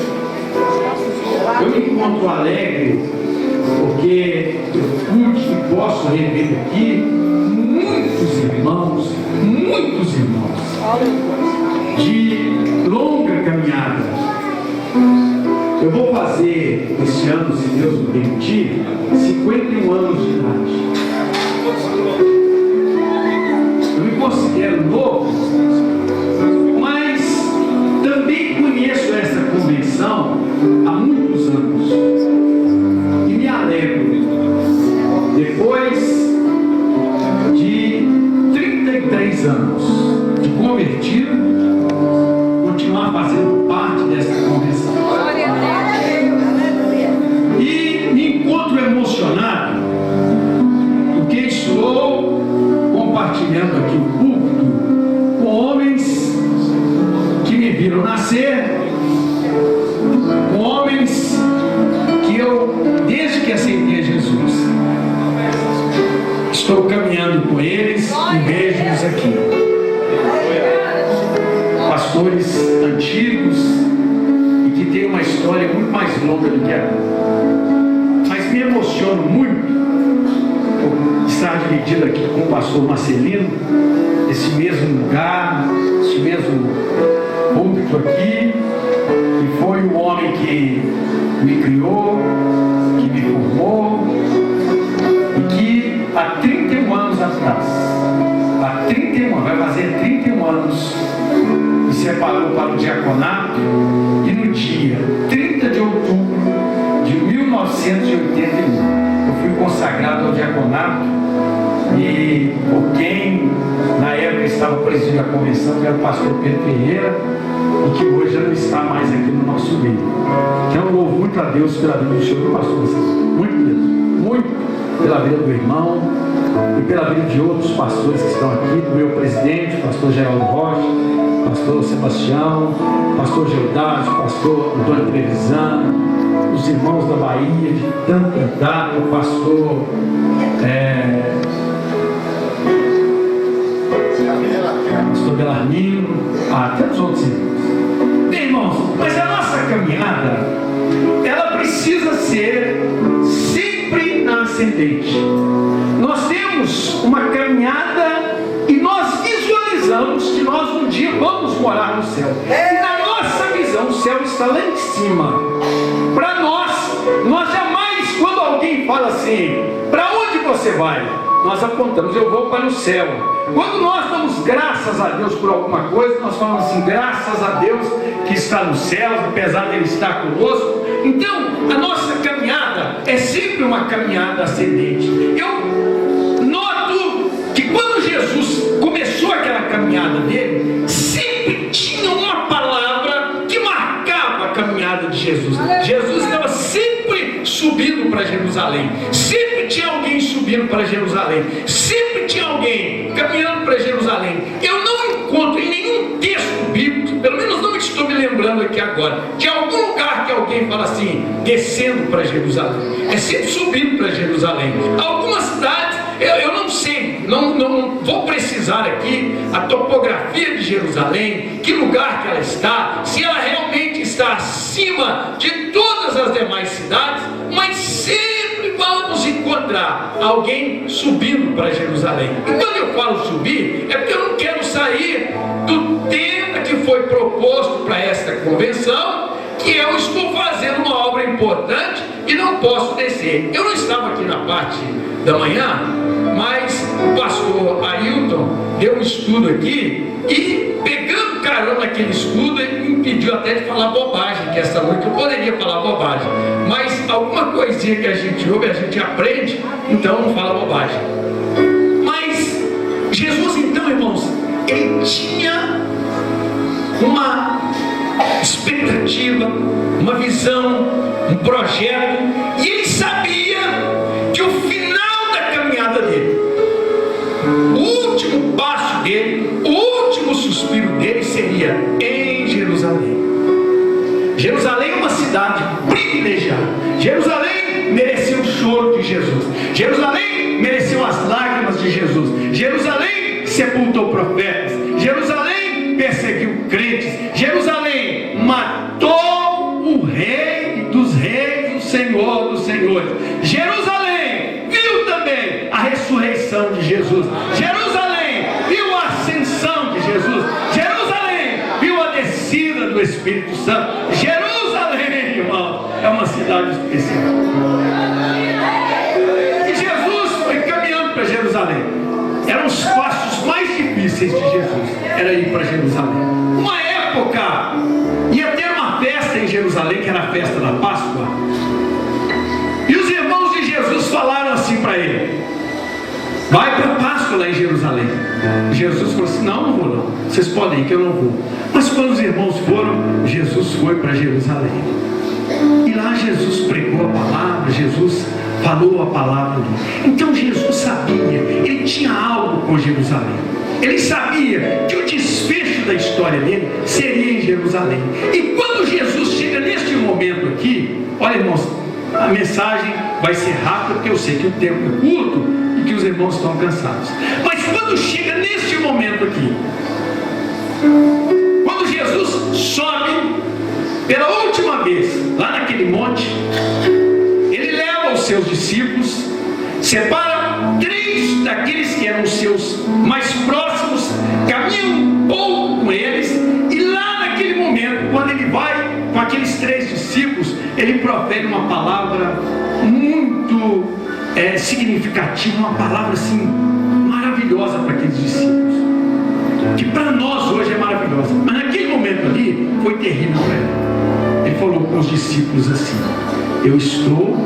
Eu me encontro alegre porque eu pude e posso rever aqui muitos irmãos de longa caminhada. Eu vou fazer este ano, se Deus me permitir, 51 anos de idade. Eu me considero novo, mas também conheço essa convenção há muitos anos. E me alegro, depois de 33 anos de convertido, continuar fazendo parte dessa convenção. E me encontro emocionado porque estou compartilhando aqui o púlpito com homens que me viram nascer, com homens que eu, desde que aceitei Jesus, estou caminhando com eles e vejo-os aqui. Pastores antigos e que têm uma história muito mais longa do que a minha. Mas me emociono muito por estar dividido aqui com o pastor Marcelino, esse mesmo lugar, esse mesmo púlpito aqui, que foi o homem que me criou, que me formou e que há 31 anos atrás, vai fazer 31 anos, me separou para o diaconato, e no dia 30 de outubro de 1981 eu fui consagrado ao diaconato, e por quem na época estava presidindo a convenção, que era o pastor Pedro Ferreira, e que hoje já não está mais aqui no nosso meio. Então eu louvo muito a Deus pela vida do Senhor, pastor, muito mesmo, muito pela vida do irmão e pela vida de outros pastores que estão aqui, do meu presidente, pastor Geraldo Rocha, pastor Sebastião, pastor Gildásio, pastor Antônio Trevisan, os irmãos da Bahia, de tanta data, o pastor pastor Belarmino, até os outros irmãos. Bem, irmãos, mas a nossa caminhada, ela precisa ser sempre na ascendente. Nós temos uma caminhada e nós visualizamos que nós um dia vamos morar no céu. E na nossa visão, o céu está lá em cima. Para nós jamais, quando alguém fala assim, para onde você vai? Nós apontamos, eu vou para o céu. Quando nós damos graças a Deus por alguma coisa, nós falamos assim, graças a Deus que está no céu, apesar de Ele estar conosco. Então, a nossa caminhada é sempre uma caminhada ascendente. Eu noto que quando Jesus começou aquela caminhada dele, sempre tinha uma palavra que marcava a caminhada de Jesus. Jesus estava sempre subindo para Jerusalém. Sempre tinha alguém subindo para Jerusalém. Sempre tinha alguém caminhando para Jerusalém. Eu não encontro em nenhum texto bíblico lembrando aqui agora de algum lugar que alguém fala assim, descendo para Jerusalém. É sempre subindo para Jerusalém. Algumas cidades, eu não sei, não vou precisar aqui a topografia de Jerusalém, que lugar que ela está, se ela realmente está acima de todas as demais cidades, mas sempre vamos encontrar alguém subindo para Jerusalém. E quando eu falo subir, é porque eu não quero sair do tema que foi proposto para esta convenção, que eu estou fazendo uma obra importante e não posso descer. Eu não estava aqui na parte da manhã, mas o pastor Ailton deu um estudo aqui e, pegando carona naquele estudo, ele me impediu até de falar bobagem, que essa noite eu poderia falar bobagem, mas alguma coisinha que a gente ouve, a gente aprende, então não fala bobagem. Mas Jesus, então, irmãos, ele tinha uma expectativa, uma visão, um projeto, e ele sabia que o final da caminhada dele, o último passo dele, o último suspiro dele seria em Jerusalém. Jerusalém é uma cidade privilegiada. Jerusalém mereceu o choro de Jesus. Jerusalém mereceu as lágrimas de Jesus. Jerusalém sepultou profetas. Jerusalém perseguiu crentes. Jerusalém matou o rei dos reis, o Senhor dos senhores. Jerusalém viu também a ressurreição de Jesus. Jerusalém viu a ascensão de Jesus. Jerusalém viu a descida do Espírito Santo. Jerusalém, irmão, é uma cidade especial. E Jesus foi caminhando para Jerusalém. Eram os passos mais difíceis de Jesus, era ir para Jerusalém. Uma época ia ter uma festa em Jerusalém, que era a festa da Páscoa, e os irmãos de Jesus falaram assim para ele: vai para a Páscoa lá em Jerusalém. Jesus falou assim: não vou não, vocês podem ir que eu não vou. Mas quando os irmãos foram, Jesus foi para Jerusalém, e lá Jesus pregou a palavra, Jesus falou a palavra dele. Então Jesus sabia, ele tinha algo com Jerusalém. Ele sabia que o desfecho da história dele seria em Jerusalém. E quando Jesus chega neste momento aqui, olha, irmãos, a mensagem vai ser rápida, porque eu sei que o tempo é curto e que os irmãos estão cansados. Mas quando chega neste momento aqui, quando Jesus sobe pela última vez lá naquele monte, ele leva os seus discípulos, separa 3 daqueles que eram os seus mais próximos, caminha um pouco com eles, e lá naquele momento, quando ele vai com aqueles 3 discípulos, ele profere uma palavra muito significativa, uma palavra assim maravilhosa para aqueles discípulos, que para nós hoje é maravilhosa, mas naquele momento ali foi terrível para ele. Ele falou com os discípulos assim: eu estou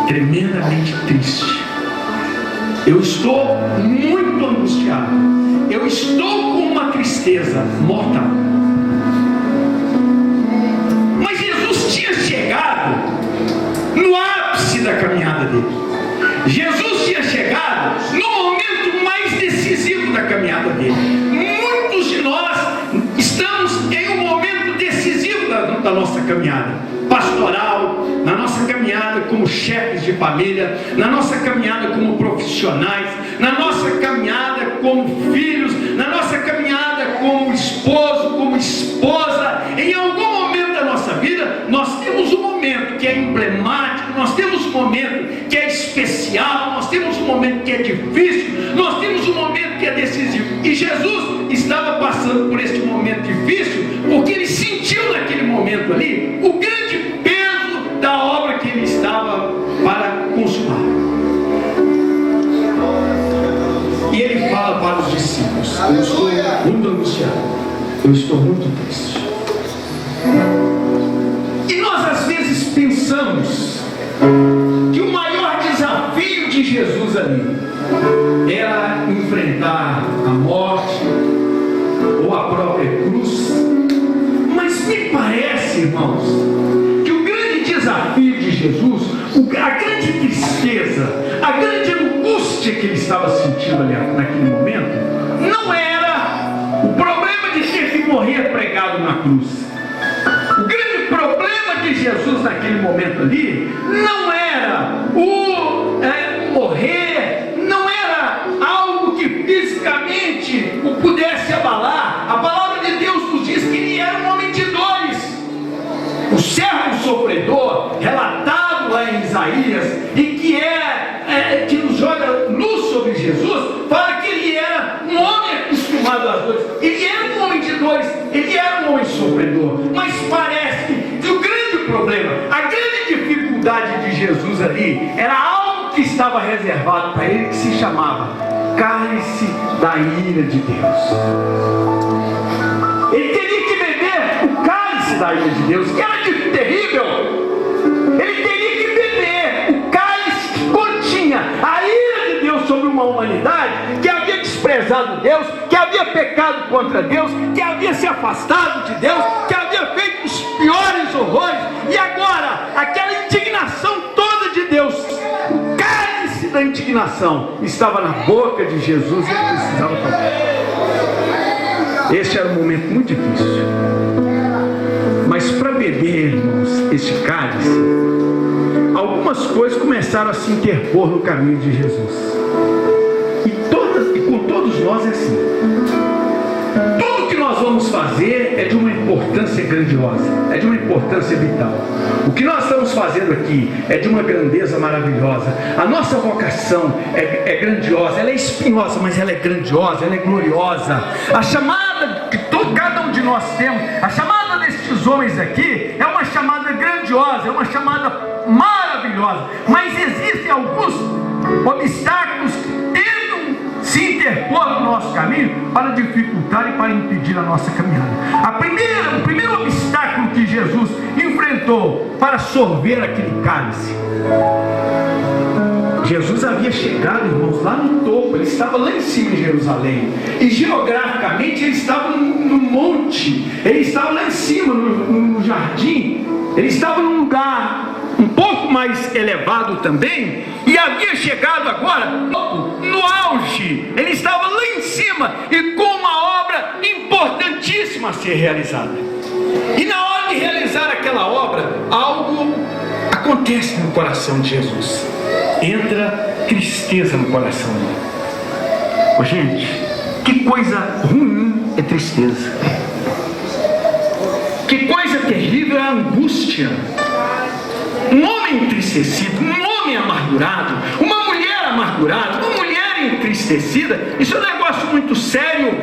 tremendamente triste, eu estou muito angustiado, eu estou com uma tristeza mortal. Mas Jesus tinha chegado no ápice da caminhada dele. Jesus tinha chegado no momento mais decisivo da caminhada dele. Muitos de nós estamos em um momento decisivo da nossa caminhada pastoral, na nossa caminhada como chefes de família, na nossa caminhada como profissionais, na nossa caminhada como filhos, na nossa caminhada como esposo, como esposa. Em algum momento da nossa vida, nós temos um momento que é emblemático, nós temos um momento que é especial, nós temos um momento que é difícil, nós temos um momento que é decisivo. E Jesus estava passando por este momento difícil, porque ele sentiu naquele momento ali o grande peso da obra que ele estava para consumar. E ele fala para os discípulos: eu estou muito angustiado, eu estou muito triste. E nós às vezes pensamos que o maior desafio de Jesus ali era enfrentar a morte ou a própria cruz. Mas me parece, irmãos, que o grande desafio de Jesus, a grande tristeza, a grande angústia que ele estava sentindo ali naquele momento, não era o problema de ter que morrer pregado na cruz. de Jesus naquele momento ali não era o morrer, não era algo que fisicamente o pudesse abalar. A palavra de Deus nos diz que ele era um homem de dores. O servo sofredor, relatado lá em Isaías, e que nos joga luz sobre Jesus, fala que ele era um homem acostumado às dores. Ele era um homem de dores, ele era um homem sofredor. Mas parece que o grande problema, a grande dificuldade de Jesus ali, era algo que estava reservado para ele, que se chamava cálice da ira de Deus. Ele teria que beber o cálice da ira de Deus, que era terrível. Ele teria que beber o cálice que continha a ira de Deus sobre uma humanidade que havia desprezado Deus, que havia pecado contra Deus, que havia se afastado de Deus, que havia feito os piores horrores. E agora, aquela indignação toda de Deus, o cálice da indignação estava na boca de Jesus e ele precisava tomar. Este era um momento muito difícil. Mas para beber, irmãos, este cálice, algumas coisas começaram a se interpor no caminho de Jesus. E com todos nós é assim. Tudo que nós vamos fazer é de uma importância grandiosa, é de uma importância vital. O que nós estamos fazendo aqui é de uma grandeza maravilhosa. A nossa vocação é grandiosa, ela é espinhosa, mas ela é grandiosa, ela é gloriosa. A chamada que cada um de nós temos, a chamada destes homens aqui, é uma chamada grandiosa, é uma chamada maravilhosa. Mas existem alguns obstáculos que tentam se interpor no nosso caminho para dificultar e para impedir a nossa caminhada. O primeiro obstáculo que Jesus enfrentou para sorver aquele cálice, Jesus havia chegado, irmãos, lá no topo. Ele estava lá em cima em Jerusalém, e geograficamente ele estava no monte, ele estava lá em cima no jardim, ele estava num lugar um pouco mais elevado também, e havia chegado agora no auge. Ele estava lá em cima e com uma obra importantíssima a ser realizada. E na hora de realizar aquela obra, algo acontece no coração de Jesus. Entra tristeza no coração dele. Oh, gente, que coisa ruim é tristeza. Que coisa terrível é a angústia. Um homem entristecido, um homem amargurado, uma mulher amargurada, uma mulher entristecida, isso é um negócio muito sério.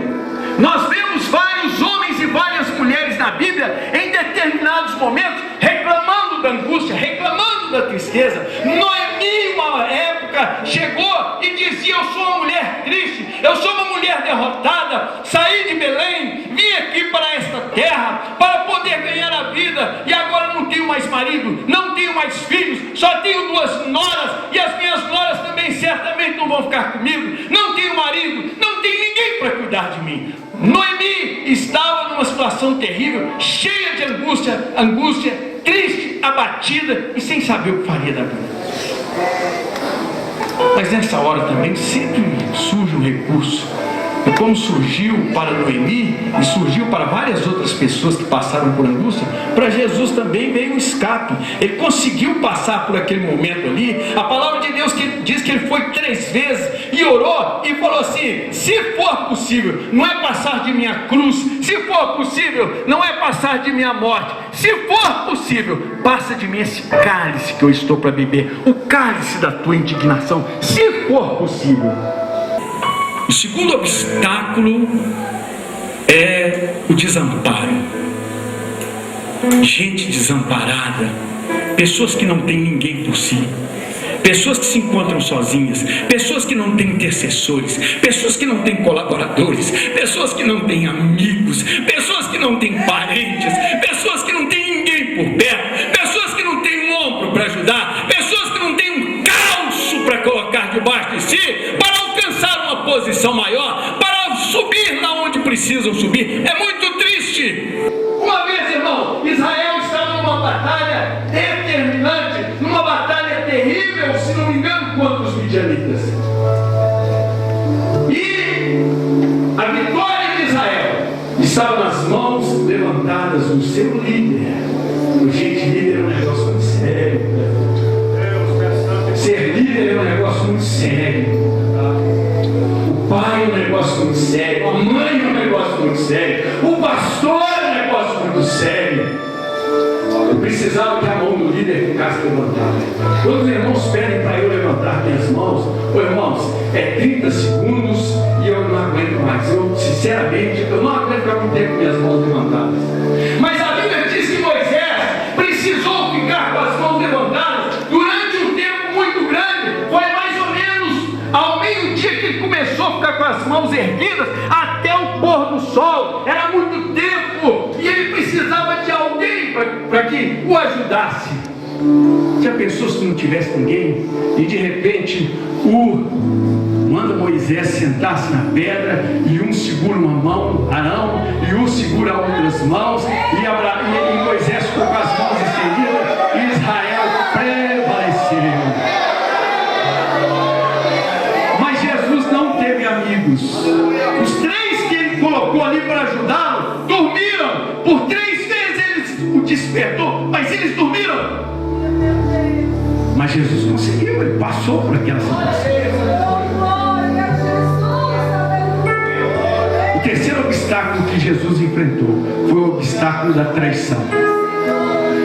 Nós vemos vários homens e várias mulheres na Bíblia em determinados momentos reclamando da angústia, reclamando da tristeza. Noemi, uma época, chegou e dizia: eu sou uma mulher triste, eu sou uma mulher derrotada, saí de Belém, vim aqui para esta terra para poder ganhar a vida, e agora não tenho mais marido, não tenho mais filhos, só tenho 2 noras, e as minhas noras também certamente não vão ficar comigo, não tenho marido, não tenho ninguém para cuidar de mim. Noemi estava numa situação terrível, cheia de angústia, triste, abatida e sem saber o que faria da vida. Mas nessa hora também sempre surge um recurso. E como surgiu para Noemi e surgiu para várias outras pessoas que passaram por angústia, para Jesus também veio um escape. Ele conseguiu passar por aquele momento ali. A palavra de Deus diz que ele foi 3 vezes e orou e falou assim: se for possível, não é passar de minha cruz, se for possível, não é passar de minha morte, se for possível, passa de mim esse cálice que eu estou para beber, o cálice da tua indignação, se for possível. O segundo obstáculo é o desamparo. Gente desamparada, pessoas que não têm ninguém por si, pessoas que se encontram sozinhas, pessoas que não têm intercessores, pessoas que não têm colaboradores, pessoas que não têm amigos, pessoas que não têm parentes, pessoas que não têm ninguém por perto, pessoas que não têm um ombro para ajudar, pessoas que não têm um calço para colocar debaixo de si, para alcançar uma posição maior, para subir lá onde precisam subir. É muito triste. Uma vez, irmão, Israel estava numa batalha determinante, numa batalha terrível, se não me engano, contra os midianitas. E a vitória de Israel estava nas mãos levantadas do seu líder, o gente líder sério. O pai é um negócio muito sério. A mãe é um negócio muito sério. O pastor é um negócio muito sério. Eu precisava que a mão do líder ficasse levantada. Quando os irmãos pedem para eu levantar minhas mãos, irmãos, é 30 segundos e eu não aguento mais. Eu, sinceramente, eu não aguento ficar com o tempo com minhas mãos levantadas. Mas a Bíblia diz que Moisés precisou ficar com as mãos levantadas durante um tempo muito grande. Foi mais ou menos ao meio-dia que ele começou a ficar com as mãos erguidas até o pôr do sol. Era muito tempo e ele precisava de alguém para que o ajudasse. Já pensou se não tivesse ninguém? E de repente manda Moisés sentar-se na pedra, e um segura uma mão, Arão, e um segura outras mãos, e Moisés ficou com as mãos estendidas, e Israel prevaleceu. Mas Jesus não teve amigos. Os 3 que ele colocou ali para ajudá-lo dormiram. Por 3 vezes ele o despertou, mas eles dormiram. Mas Jesus conseguiu, ele passou por aquela situação. O terceiro obstáculo que Jesus enfrentou foi o obstáculo da traição.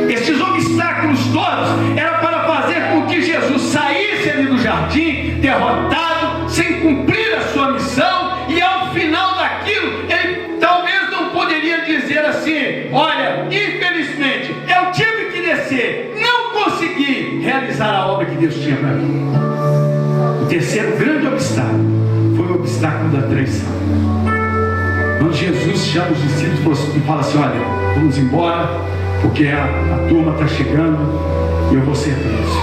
Esses obstáculos todos eram para fazer com que Jesus saísse ali do jardim, derrotado, sem cumprir a sua missão, e ao final daquilo, ele talvez não poderia dizer assim: olha, infelizmente, eu tive que descer, não consegui realizar a obra que Deus tinha para mim. O terceiro grande obstáculo foi o obstáculo da traição. Quando Jesus chama os discípulos e fala assim: olha, vamos embora, porque a turma está chegando e eu vou ser preso.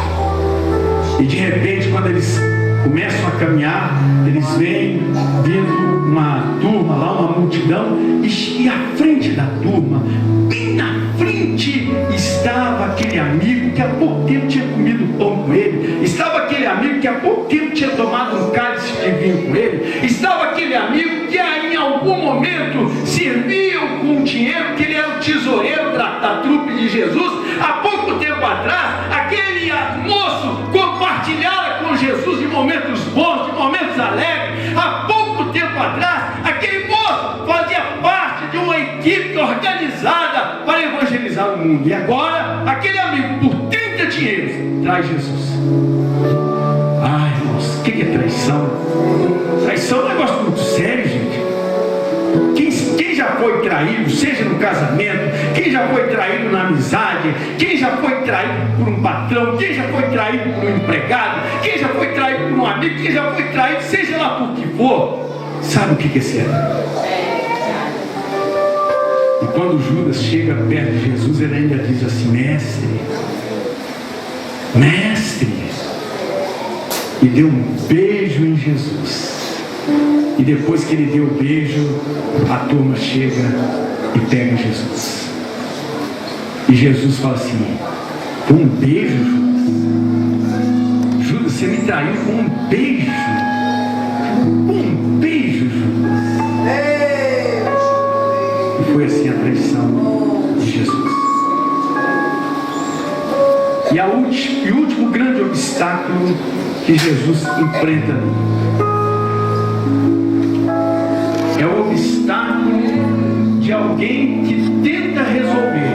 E de repente, quando eles começam a caminhar, eles veem vindo uma turma lá, uma multidão, e à frente da turma, bem na frente, estava aquele amigo que há pouco tempo tinha comido pão com ele, estava aquele amigo que há pouco tempo tinha tomado um cálice de vinho com ele, estava aquele amigo que em algum momento servia com o dinheiro, que ele era o tesoureiro da trupe de Jesus. Há pouco tempo atrás, aquele moço compartilhara com Jesus de momentos bons, de momentos alegres. Há pouco tempo atrás, aquele moço fazia parte de uma equipe organizada para evangelizar o mundo. E agora, aquele amigo, por 30 dinheiros, traz Jesus. Ai, irmãos, o que é traição? Traição é um negócio muito sério, gente. Quem já foi traído, seja no casamento, quem já foi traído na amizade, quem já foi traído por um patrão, quem já foi traído por um empregado, quem já foi traído por um amigo, quem já foi traído, seja lá por que for, sabe o que é ser? E quando Judas chega perto de Jesus, ele ainda diz assim: mestre, e deu um beijo em Jesus. E depois que ele deu o beijo, a turma chega e pega Jesus. E Jesus fala assim: com um beijo, Judas? Judas, você me traiu com um beijo? Com um beijo, Judas? E foi assim a traição de Jesus. E o último grande obstáculo que Jesus enfrenta é o obstáculo de alguém que tenta resolver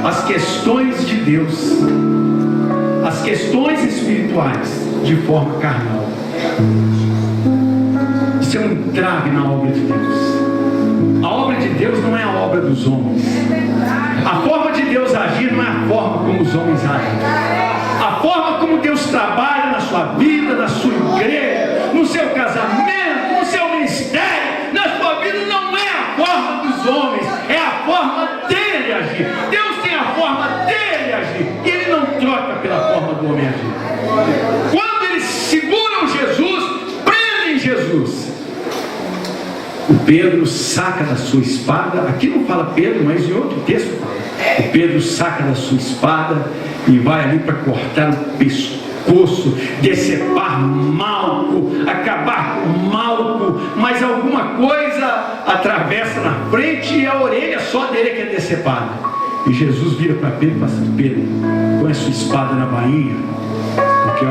as questões de Deus, as questões espirituais, de forma carnal. Isso é um entrave na obra de Deus. A obra de Deus não é a obra dos homens. A forma de Deus agir não é a forma como os homens agem. A forma como Deus trabalha na sua vida, na sua igreja, no seu casamento, no seu ministério, na sua vida, não é a forma dos homens, é a forma dele agir. Deus tem a forma dele agir, e ele não troca pela forma do homem agir. Quando eles seguram Jesus, prendem Jesus, o Pedro saca da sua espada. Aqui não fala Pedro, mas em outro texto fala. O Pedro saca da sua espada e vai ali para cortar o pescoço, decepar Malco, acabar com Malco, mas alguma coisa atravessa na frente e a orelha só dele que é decepada. E Jesus vira para Pedro e fala assim: Pedro, põe a sua espada na bainha, porque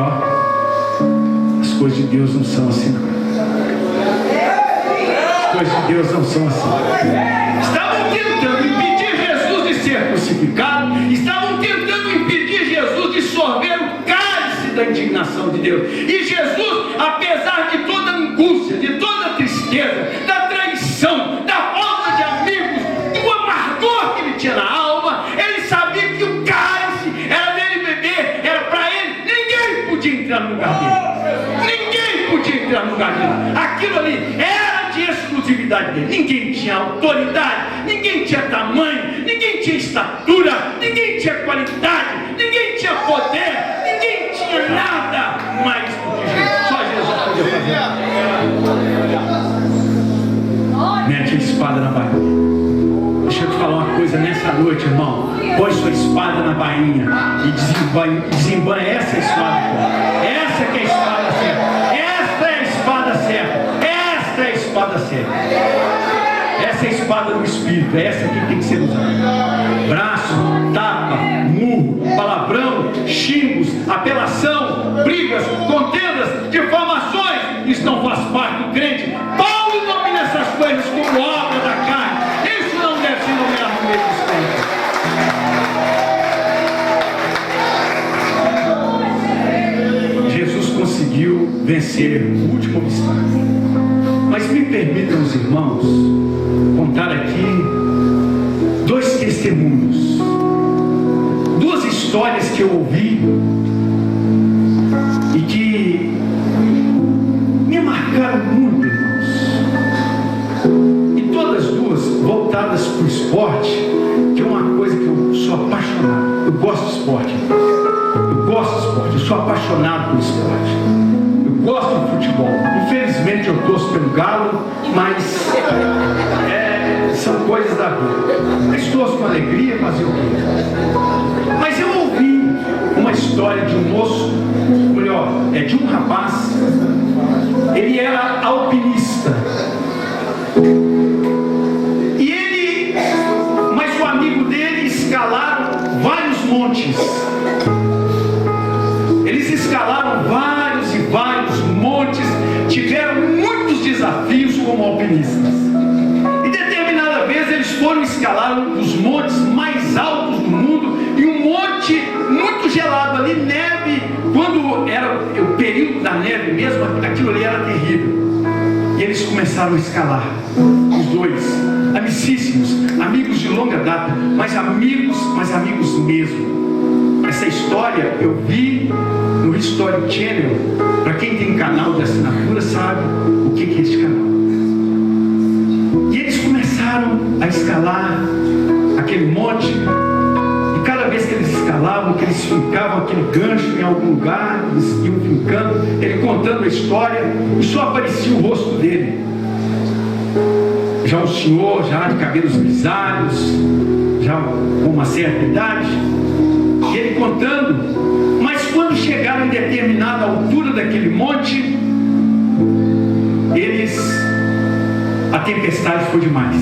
as coisas de Deus não são assim, não. As coisas de Deus não são assim. Estavam tentando impedir Jesus de ser crucificado, estavam tentando impedir Jesus de sorver o cálice da indignação de Deus. E Jesus, apesar de toda a angústia, de toda a tristeza, da traição, da falta de amigos, do amargor que ele tinha na alma, ele sabia que o cálice era dele beber, era para ele. Ninguém podia entrar no lugar dele. Ninguém podia entrar no lugar dele. Aquilo ali era de exclusividade dele. Ninguém tinha autoridade, ninguém tinha tamanho, ninguém tinha estatura, ninguém tinha qualidade, ninguém tinha poder, ninguém tinha nada mais do que Jesus. Só Jesus podia fazer. Mete a espada na bainha. Deixa eu te falar uma coisa nessa noite, irmão. Põe sua espada na bainha e desembana essa espada. Essa que é a espada certa. Esta é a espada certa. Esta é a espada certa. Essa é a espada do Espírito. É essa que tem que ser usada. Braço, tapa, murro, palavrão, xingos, apelação, brigas, contendas, difamações. Isso não faz parte do crente. Paulo domina essas coisas como obra da carne. Isso não deve ser nomeado no meio dos crentes. Conseguiu vencer o último obstáculo. Mas me permitam os irmãos contar aqui dois testemunhos, duas histórias que eu ouvi e que me marcaram muito, irmãos, e todas duas voltadas para o esporte, que é uma coisa que eu sou apaixonado. Eu gosto de esporte. Eu gosto de esporte, eu sou apaixonado por esporte. Eu gosto de futebol. Infelizmente eu torço pelo Galo, mas são coisas da vida. Mas torço com alegria, fazer o quê? Mas eu ouvi uma história de um moço, melhor, de um rapaz. Ele era alpinista. E ele, mas o amigo dele escalaram vários montes. Eles escalaram vários e vários montes, tiveram muitos desafios como alpinistas. E determinada vez eles foram escalar um dos montes mais altos do mundo, e um monte muito gelado ali, neve, quando era o período da neve mesmo, aquilo ali era terrível. E eles começaram a escalar, os dois, amicíssimos, amigos de longa data, mas amigos mesmo. Essa história eu vi no History Channel. Para quem tem canal de assinatura sabe o que é esse canal. E eles começaram a escalar aquele monte, e cada vez que eles escalavam, que eles fincavam aquele gancho em algum lugar, eles iam fincando, ele contando a história, e só aparecia o rosto dele. Já um senhor, já de cabelos grisalhos, já com uma certa idade, e ele contando. Mas quando chegaram em determinada altura daquele monte, a tempestade foi demais.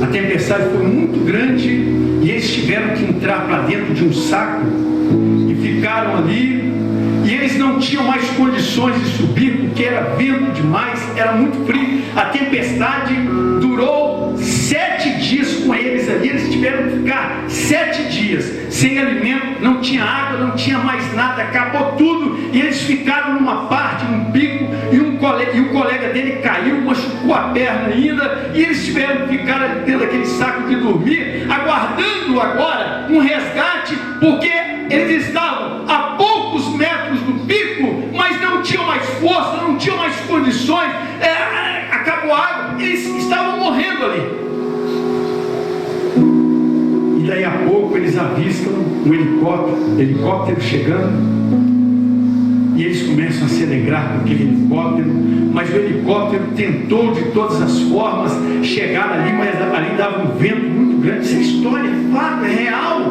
A tempestade foi muito grande, e eles tiveram que entrar para dentro de um saco e ficaram ali. E eles não tinham mais condições de subir, porque era vento demais, era muito frio. A tempestade durou 7 dias com eles ali. Eles tiveram que ficar 7 dias sem alimento, não tinha água, não tinha mais nada, acabou tudo. E eles ficaram numa parte, num pico, e o colega dele caiu, machucou a perna ainda. E eles tiveram que ficar ali dentro daquele saco de dormir, aguardando agora um resgate, porque eles estavam a poucos metros do pico, mas não tinham mais força, não tinham mais condições. Acabou a água, eles estavam morrendo ali. E daí a pouco eles avistam um helicóptero chegando, e eles começam a se alegrar com aquele helicóptero. Mas o helicóptero tentou de todas as formas chegar ali, mas ali dava um vento muito grande. Essa história é fato, é real.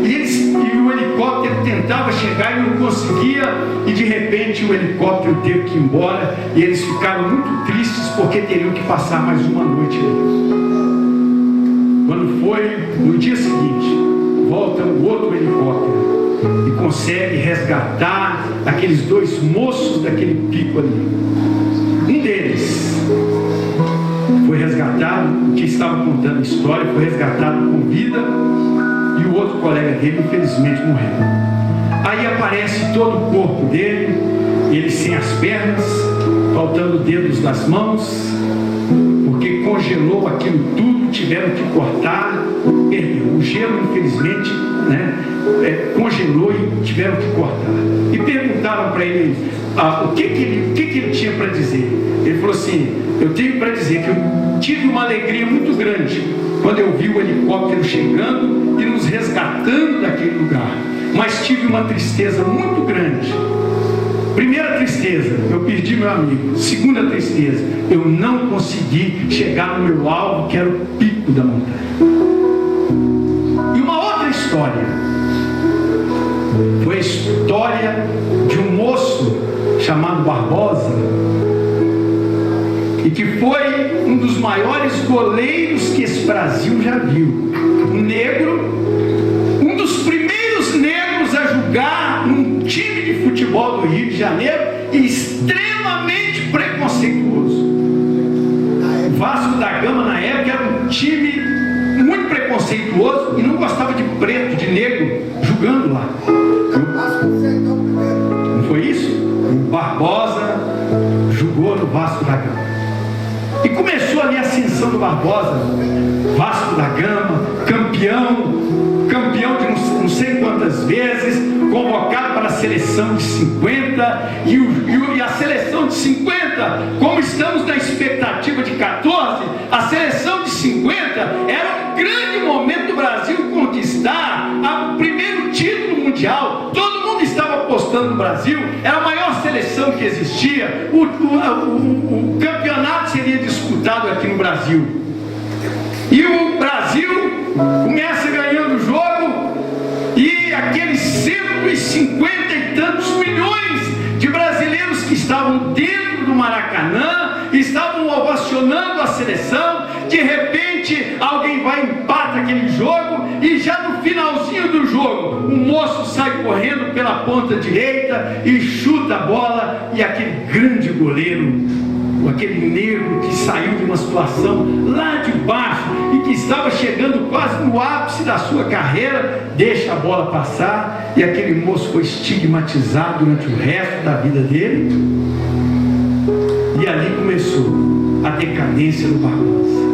E o helicóptero tentava chegar e não conseguia, e de repente o helicóptero teve que ir embora, e eles ficaram muito tristes porque teriam que passar mais uma noite ali. Quando foi no dia seguinte, volta um outro helicóptero, e consegue resgatar aqueles 2 moços daquele pico ali. Um deles foi resgatado, que estava contando a história, foi resgatado com vida, e o outro colega dele infelizmente morreu. Aí aparece todo o corpo dele, ele sem as pernas, faltando dedos das mãos, porque congelou aquilo tudo, tiveram que cortar, perdeu. O gelo infelizmente, congelou e tiveram que cortar. E perguntaram para ele o que ele tinha para dizer. Ele falou assim: eu tenho para dizer que eu tive uma alegria muito grande quando eu vi o helicóptero chegando e nos resgatando daquele lugar, mas tive uma tristeza muito grande. Primeira tristeza, eu perdi meu amigo. Segunda tristeza, eu não consegui chegar no meu alvo, que era o pico da montanha. E uma outra história foi a história de um moço chamado Barbosa, e que foi um dos maiores goleiros que esse Brasil já viu. Um negro, um dos primeiros negros a jogar num time de futebol do Rio de Janeiro, e extremamente preconceituoso. O Vasco da Gama na época era um time muito preconceituoso e não gostava de preto, de negro jogando lá. Não foi isso? O Barbosa jogou no Vasco da Gama. E começou ali a ascensão do Barbosa. Vasco da Gama, campeão de não sei quantas vezes, convocado para a seleção de 50, e a seleção de 50, como estamos na expectativa de 14, a seleção de 50 era um grande momento do Brasil conquistar o primeiro título mundial. Todo mundo estava apostando no Brasil, era a maior seleção que existia, o campeonato seria disputado aqui no Brasil. E o Brasil começa ganhando o jogo, e aqueles 150 e tantos milhões de brasileiros que estavam dentro do Maracanã, estavam ovacionando a seleção. De repente alguém vai e empata aquele jogo, e já no finalzinho do jogo o moço sai correndo pela ponta direita e chuta a bola, e aquele grande goleiro, aquele negro que saiu de uma situação lá de baixo e que estava chegando quase no ápice da sua carreira, deixa a bola passar, e aquele moço foi estigmatizado durante o resto da vida dele. E ali começou a decadência do Barbosa.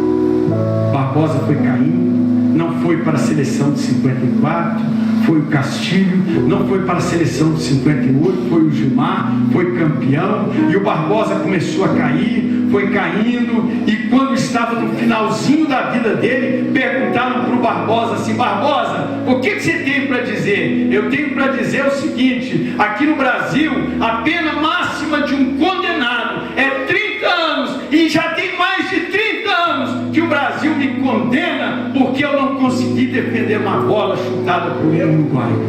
Barbosa foi caindo, não foi para a seleção de 54, foi o Castilho, não foi para a seleção de 58, foi o Gilmar, foi campeão, e o Barbosa começou a cair, foi caindo, e quando estava no finalzinho da vida dele, perguntaram para o Barbosa assim: Barbosa, o que você tem para dizer? Eu tenho para dizer o seguinte: aqui no Brasil, a pena máxima de um condenado é 30 anos, e já tem mais de 30 anos que o Brasil me condena porque eu não consegui defender uma bola chutada por um uruguaio.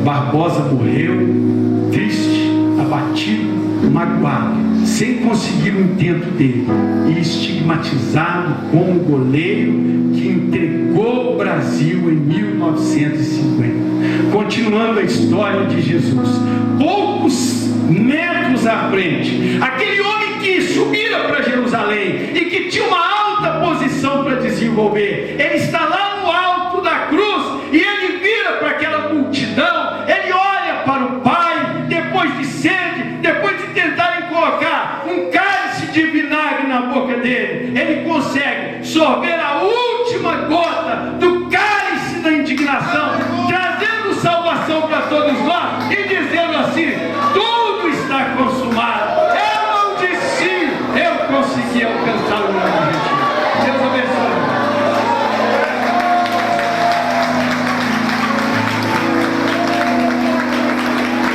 Barbosa morreu triste, abatido, magoado, sem conseguir o intento dele, e estigmatizado como goleiro que entregou o Brasil em 1950. Continuando a história de Jesus, poucos metros à frente, aquele homem que subira para Jerusalém e que tinha uma alta posição para desenvolver, ele está lá no alto da cruz, e ele vira para aquela multidão, ele olha para o Pai, depois de sede, depois de tentarem colocar um cálice de vinagre na boca dele, ele consegue sorver a última gota do cálice da indignação, trazendo salvação para todos nós e dizendo assim: tudo está consumado. Eu não desisti, eu consegui alcançar o meu objetivo. Deus abençoe.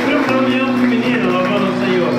Para o caminhão feminino, louvando o Senhor.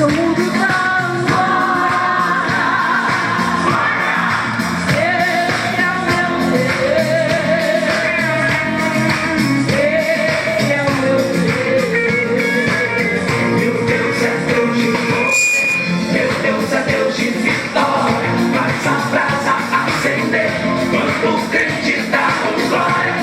o mundo transforma. Ele é o meu Deus. Ele é o meu Deus. Meu Deus é Deus de força. Meu Deus é Deus de vitória. Faz a brasa acender quando o crente dá glória.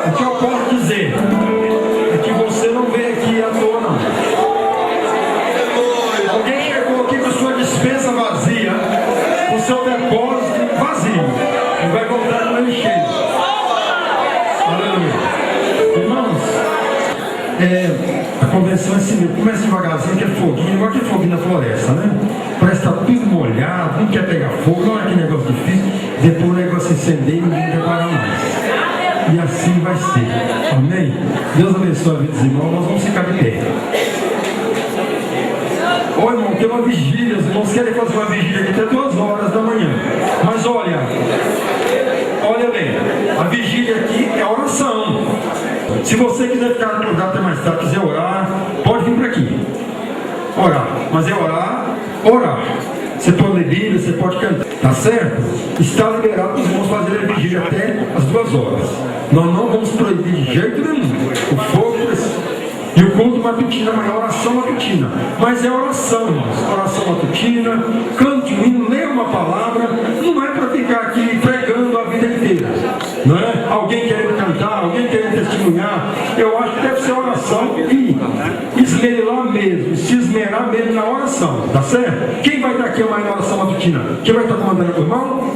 O que eu posso dizer é que você não veio aqui à toa, não. Alguém chegou aqui com a sua despensa vazia, com o seu depósito vazio, e vai voltar com ele cheio. Aleluia. Irmãos, a convenção é assim, começa devagarzinho, que é foguinho, igual que foguinho na floresta, né? Parece que tá tudo molhado, não quer pegar fogo, não é que negócio difícil, depois o negócio acender e ninguém quer parar mais. E assim vai ser. Amém? Deus abençoe a vida dos irmãos, nós vamos ficar de pé. Ô irmão, tem uma vigília, os irmãos querem fazer uma vigília aqui até 2 horas da manhã. Mas olha bem, a vigília aqui é oração. Se você quiser ficar acordado até mais tarde, quiser orar, pode vir para aqui. Orar, mas é orar. Você pode ler Bíblia, você pode cantar, tá certo? Está liberado para os irmãos fazerem a vigília até as 2 horas. Nós não vamos proibir de jeito nenhum. O fogo e o culto matutina, mas a oração matutina. Mas é oração, irmãos. Oração matutina, cante um hino, leia uma palavra. Não é para ficar aqui pregando a vida inteira. Não é? Alguém querendo cantar, alguém querendo testemunhar. Eu acho que deve ser oração e esmerar mesmo, se esmerar mesmo na oração. Tá certo? Quem vai estar aqui mais na oração matutina? Quem vai estar comandando o irmão?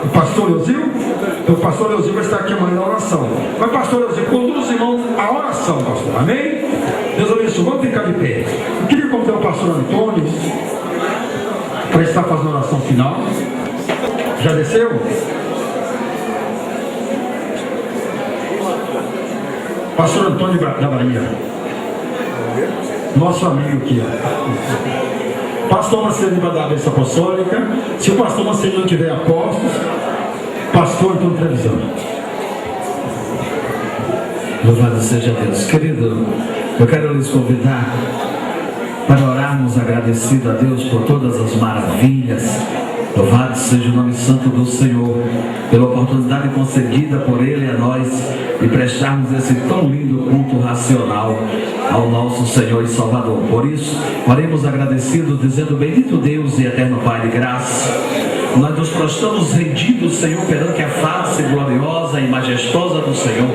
O pastor Leozil? Então o pastor Leozil vai estar aqui amanhã na oração. Mas pastor Leozil, conduz os irmãos à oração, pastor. Amém? Deus abençoe. Vamos ficar de pé. Eu queria convidar o pastor Antônio para estar fazendo a oração final. Já desceu? Pastor Antônio da Bahia. Nosso amigo aqui, ó. Pastor Marcelino vai dar a bênção apostólica. Se o pastor Marcelino não tiver apóstolos, pastor Antônio Trevisan. Louvado seja Deus. Querido, eu quero lhes convidar para orarmos agradecido a Deus por todas as maravilhas. Louvado seja o nome santo do Senhor, pela oportunidade concedida por Ele a nós e prestarmos esse tão lindo culto racional ao nosso Senhor e Salvador. Por isso, oremos agradecidos, dizendo: bendito Deus e eterno Pai de graça, nós nos prostramos rendidos, Senhor, perante a face gloriosa e majestosa do Senhor,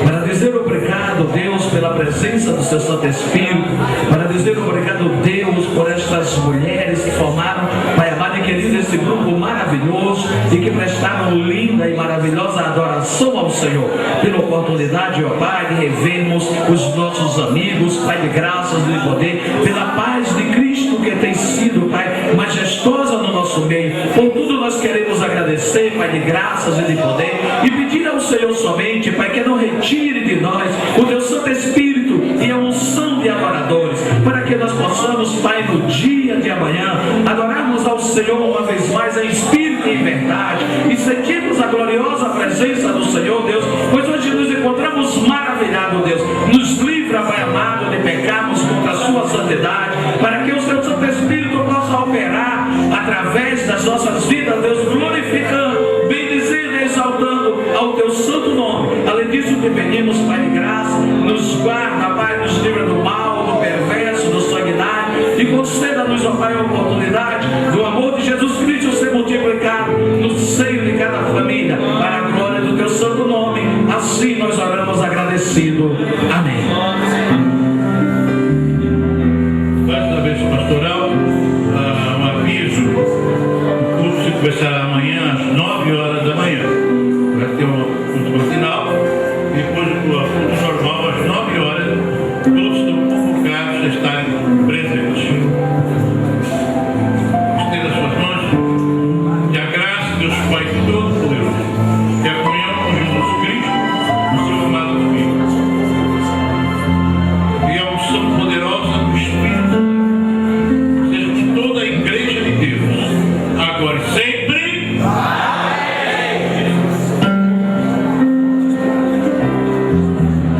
para dizer obrigado, Deus, pela presença do Seu Santo Espírito, para dizer obrigado, Deus, por estas mulheres que formaram, Pai amado e querido, esse grupo maravilhoso e que prestaram linda e maravilhosa adoração ao Senhor, pela oportunidade, ó Pai, de revermos os nossos amigos, Pai de graças e de poder, pela paz de Cristo que tem sido, Pai, majestosa no nosso meio. Por tudo nós queremos agradecer, Pai de graças e de poder, e pedir ao Senhor somente, Pai, que não retire de nós o Teu Santo Espírito e a unção de adoradores, para que nós possamos, Pai, no dia de amanhã, adorarmos ao Senhor uma vez mais em espírito e em verdade, e sentirmos a gloriosa presença do Senhor, Deus, pois hoje nos encontramos maravilhados, Deus. Nos livra, Pai amado, de pecarmos contra a Sua santidade, para que o Seu Santo Espírito possa operar através das nossas vidas, Deus, glorificando, bendizendo e exaltando ao Teu santo nome. Além disso, te pedimos, Pai de graça, nos guarda, Pai, nos livra do mal, do perverso, do sanguinário, e conceda-nos, ó Pai, a oportunidade do amor de Jesus Cristo ser multiplicado no seio de cada família, para a glória do Teu santo nome. Assim nós oramos agradecido. Amém. Antes da bênção pastoral, um aviso: o curso começará amanhã às 9 horas da manhã. Vai ter um culto matinal, depois o culto normal às 9 horas. Todos estão convocados a estarem presentes.